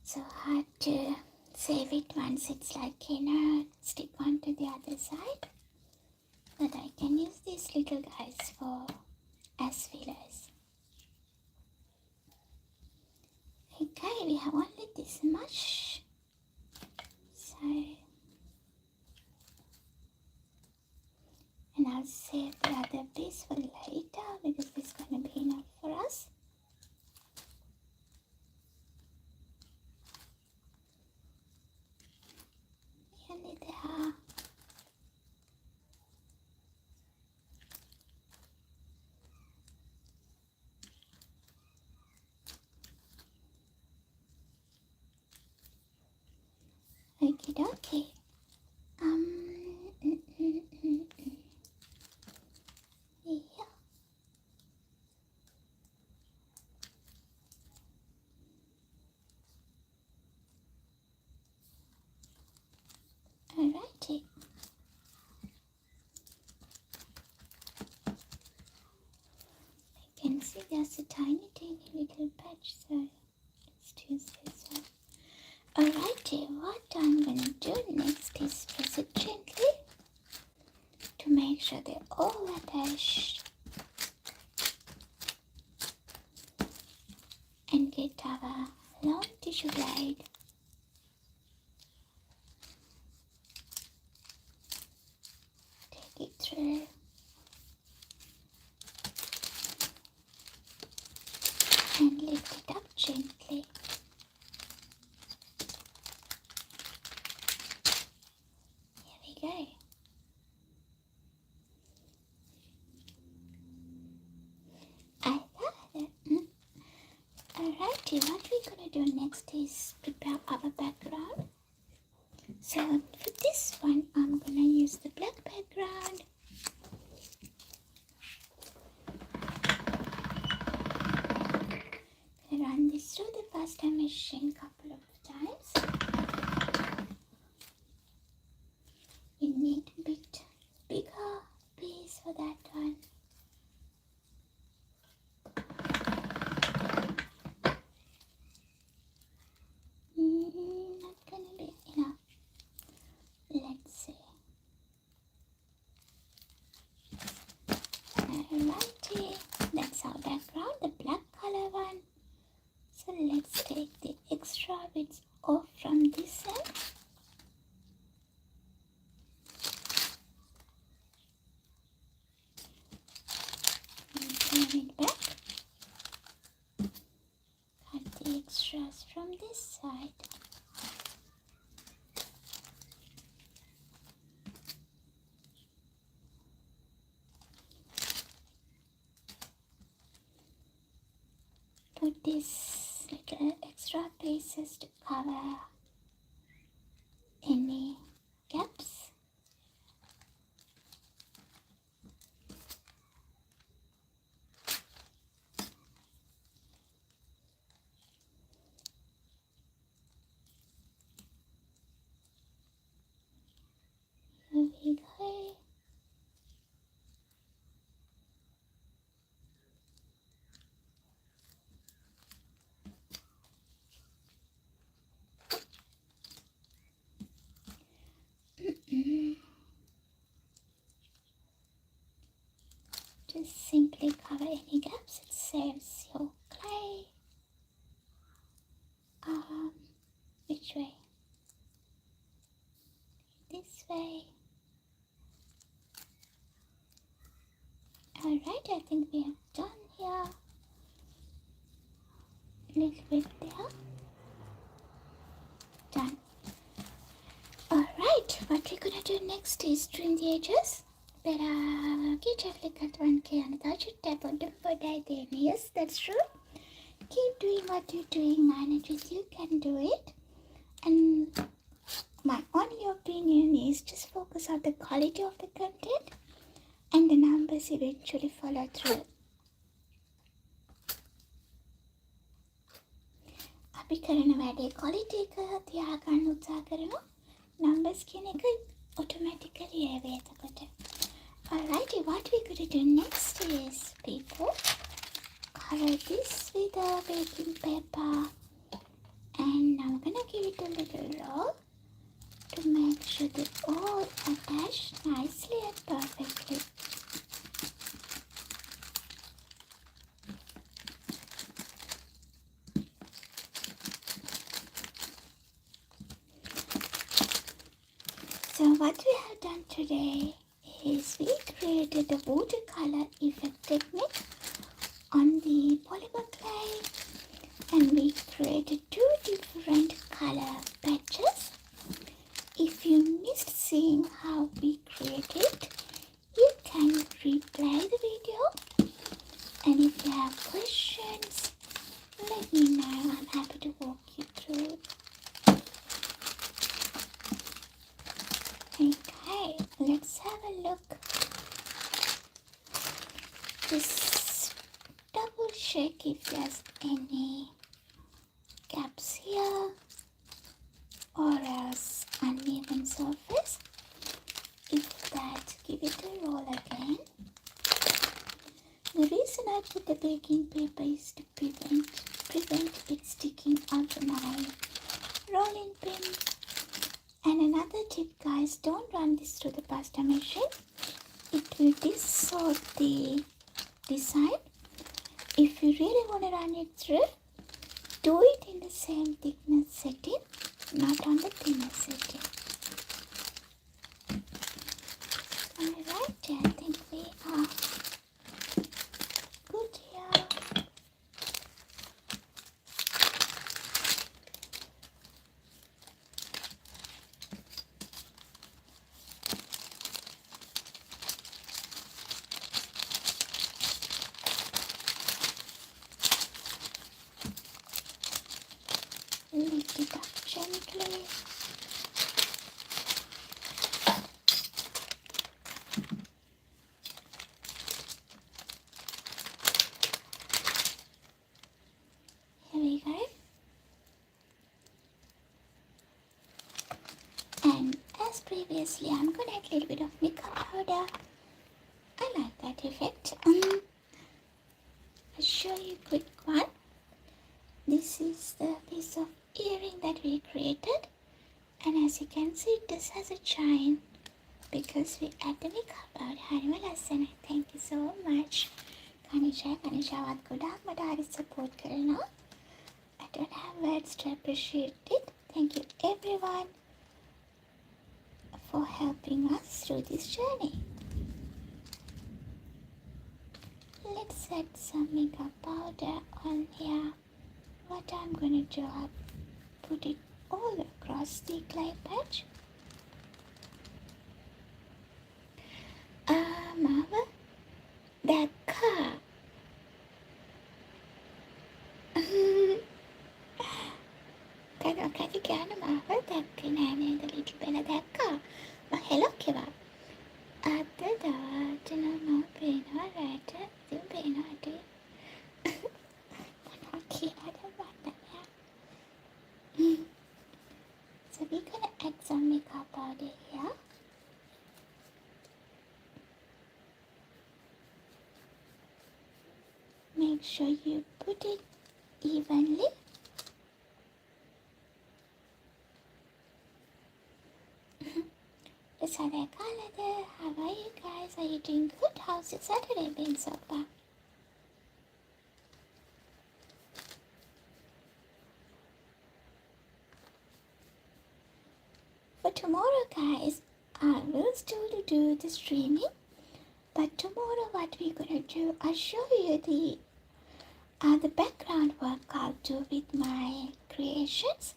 So hard to save it once it's like, stick on to the other side. But I can use these little guys for as fillers. Okay, we have only this much. So, and I'll save the other piece for later because this is going to be enough for us. Nearly there. Okie dokie. Yeah. Alrighty. You can see there's a tiny little patch, so let's choose this one. Alrighty, what I'm going to do next is press it gently to make sure they're all attached and get our long tissue blade. Take it through. And lift it up gently. Here we go. I love it. Alrighty, what we're gonna do next is prepare our background. So for this one, I'm gonna use the black background. I'm gonna run this through the pasta machine a couple of times. We need a bit bigger piece for that one. Not gonna be enough. Let's see. Alrighty, that's our background, the black color one. So let's take the extra bits off from this end. And turn it back. Cut the extras from this side. Put these little extra pieces to cover any gaps. Here we go. Just simply cover any gaps. It saves your clay. Which way? This way. Alright, I think we have done here. A little bit there. Done. Alright, what we're gonna do next is trim the edges. Better gently cut one K and touch it tap on them for that. Yes, that's true. Keep doing what you're doing, managers. You can do it. And my only opinion is just focus on the quality of the content and the numbers eventually follow through. අපි කරන වැඩේ quality එක තියාගන්න උත්සාහ කරනවා. Numbers කියන එක automatically එවේ එතකොට. Alrighty, what we're going to do next is, people, cover this with a baking paper, and I'm going to give it a little roll to make sure they all attach nicely and perfectly. So what we have done today is we created a watercolor effect technique on the polymer clay, and we created two different color patches. If you missed seeing how we created, you can replay the video, and if you have questions, let me know. I'm happy to walk you through. Okay, let's have a look. Just double check if there's any gaps here or else uneven surface. If that, give it a roll again. The reason I put the baking paper is to prevent it sticking out of my rolling pin. And another tip, guys, don't run this through the pasta machine. It will distort the design. If you really want to run it through, do it in the same thickness setting, not on the thinner setting. Alright, I think we are good here. Lift it up gently. Here we go. And as previously, I'm going to add a little bit of nickel powder. I like that effect. I'll show you a quick one. This is the piece of earring that we created, and as you can see, this has a chain because we at the makeup හරිම ලස්සනයි. Thank you so much. කනිෂාවත් ගොඩාක් මට හරි support කරනවා. I don't have words to appreciate it. Thank you everyone for helping us through this journey. Let's set some makeup powder on here. What I'm gonna do, I'll put it all across the clay patch. Mama, that car. කැටි කියන මාව දැක්කේ නෑ නේද little බෙලා දැක්කා මම hello කිව්වා අද දවල්ට නම් මම පේනවා රැට ඉතින් පේනවාට මොනවා කියලාද වටන්නේ so we're gonna add some makeup powder here. Make sure you put it evenly. It's Saturday. How are you guys? Are you doing good? How's your Saturday been so far? For tomorrow, guys, I will still do the streaming. But tomorrow, what we're gonna do, I'll show you the background work I'll do with my creations,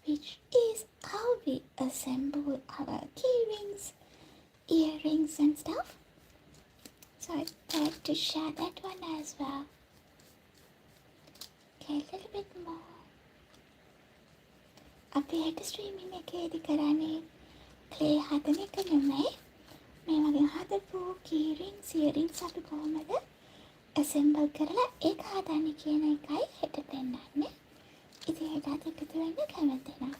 which is how we assemble our key rings, earrings and stuff. So I thought to share that one as well. Okay, a little bit more. අපි හෙට streaming එකේදී කරන්නේ clay හදන එක නෙමෙයි. මේ වගේ හදපු key rings, earrings අපි කොහොමද assemble කරලා ඒක හදන්නේ කියන එකයි හෙට පෙන්නන්නේ. ඉතින් හෙටත් එකතු වෙන්න කැමති නම්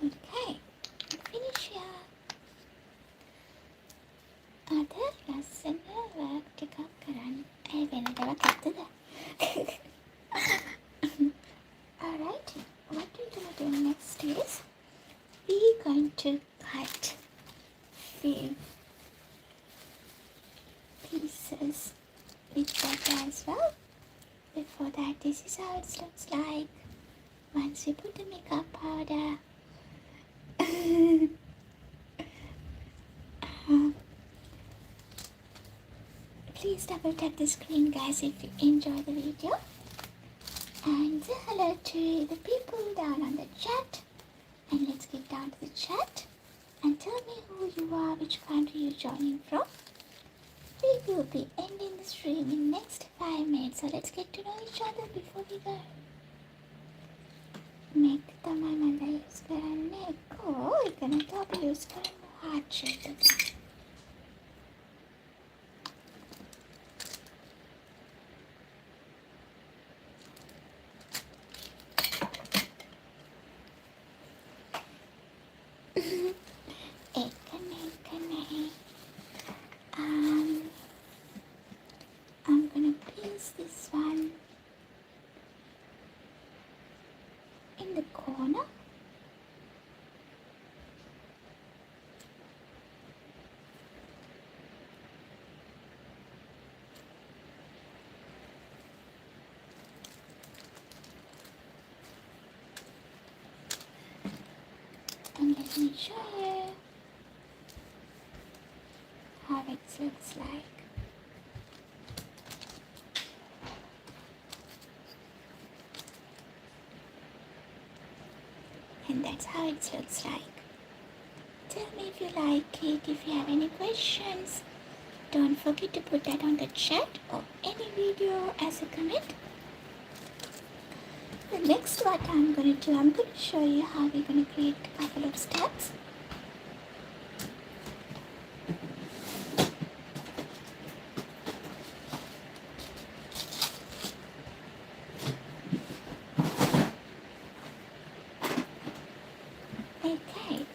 okay, finish here. අද ලස්සන work ටිකක් කරන්න. ඒ වෙන දේවල් ඇත්තද? Alright, what we're gonna do next is we're going to cut few pieces with that as well. Before that, this is how it looks like once we put the makeup powder. Please double tap the screen, guys, if you enjoy the video. And say hello to the people down on the chat. And let's get down to the chat. And tell me who you are, which country you're joining from. We will be ending the stream in next 5 minutes. So let's get to know each other before we go. Make the mama use කරන්නේ ඒකන top use කරන්න heart shape එක. I'm gonna place this one in the corner. And let me show you how it looks like. And that's how it looks like. Tell me if you like it, if you have any questions. Don't forget to put that on the chat or any video as a comment. The next what I'm going to do, I'm going to show you how we're going to create a couple of steps. Okay,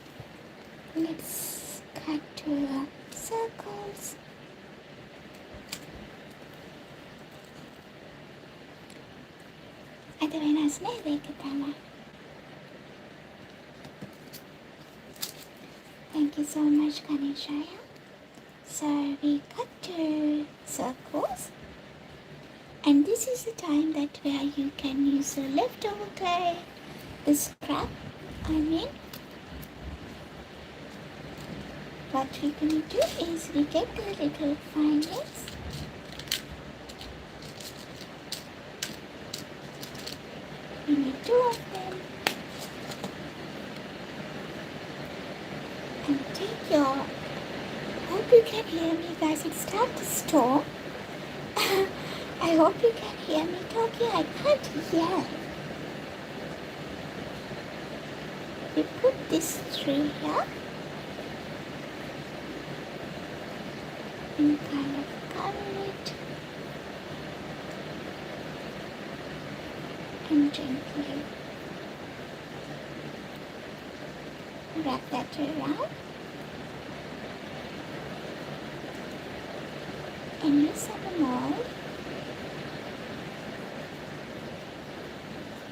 let's cut to circles. අද වෙනස් නේද? ඒක තමයි. Thank you so much, Kanishaya. So we cut two circles, and this is the time that where you can use the leftover clay, the scrap. I mean, what we're gonna do is we get the little findings. We need two of them, and take your. Hope you can hear me, guys. It starts to storm. I hope you can hear me talking. I can't hear. We put this through here and kind of cover it and gently wrap that around and use some mold.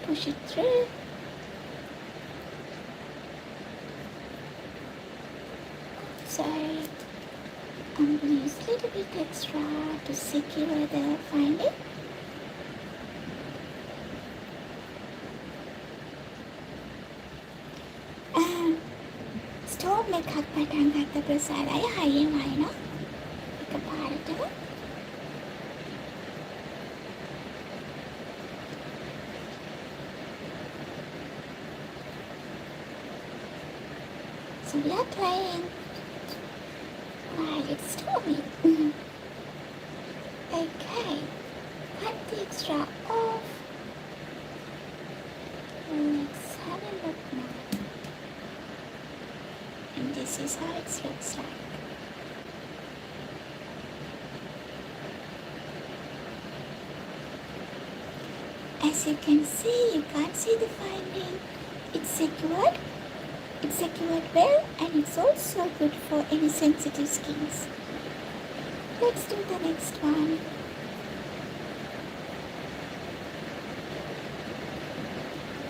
Push it through. Sorry, I'm going to use a little bit extra to secure the finding. Storm එකක් පටන් ගත්ත ප්‍රසාරය හයියෙන් වයිනවා එකපාරටම. So we are playing while it's storming. Okay, cut the extra off. Let's have a look now. And this is how it looks like. As you can see, you can't see the finding. It's secured. It's secured well, and it's also good for any sensitive skins. Let's do the next one.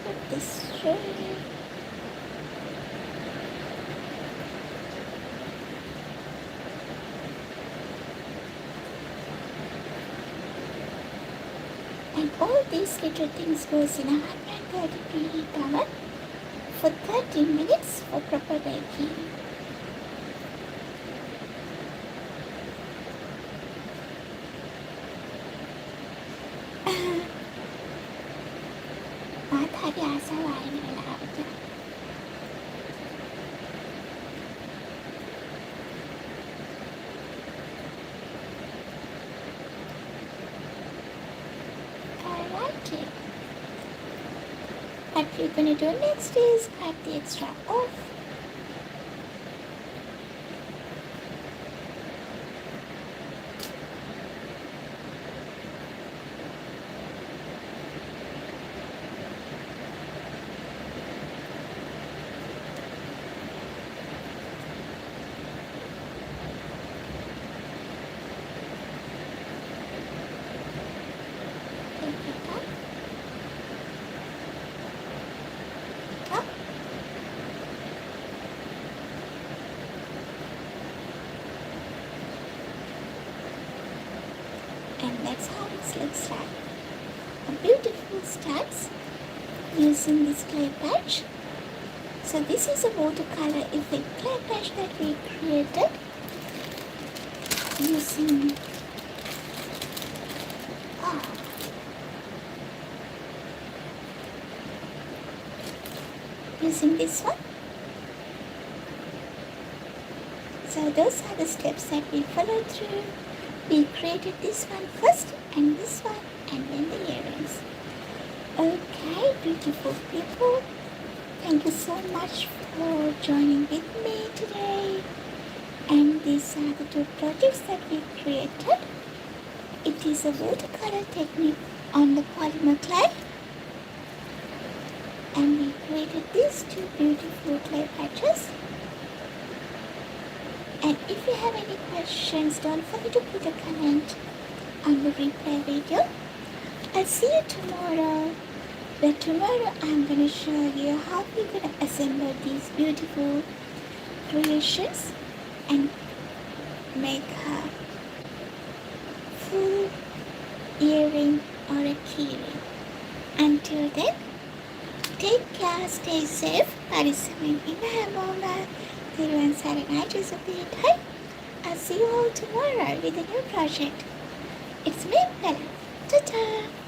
Put this through. And all these little things goes in a 130 heat oven for 30 minutes for proper baking. මාත් හරි ආසාව ආයෙන වෙලාවට. Alrighty. What we're going to do next is cut the extra off. Take it up. Up. And that's how it looks like. A beautiful studs using this clay patch. So this is a watercolor effect clay patch that we created using using this one. So those are the steps that we followed through. We created this one first and this one and then the earrings. Okay, beautiful people, thank you so much for joining with me today. And these are the two projects that we created. It is a watercolor technique on the polymer clay, and we created these two beautiful clay patches. And if you have any questions, don't forget to put a comment on the replay video. I'll see you tomorrow. But tomorrow I'm going to show you how we're going to assemble these beautiful creations and make a full earring or a keyring. Until then, take care, stay safe. පරිස්සමෙන් ඉන්න හැමෝම. තිරුවන් සරණයි ජොසපීටයි. I'll see you all tomorrow with a new project. It's me, Bella. Ta-ta!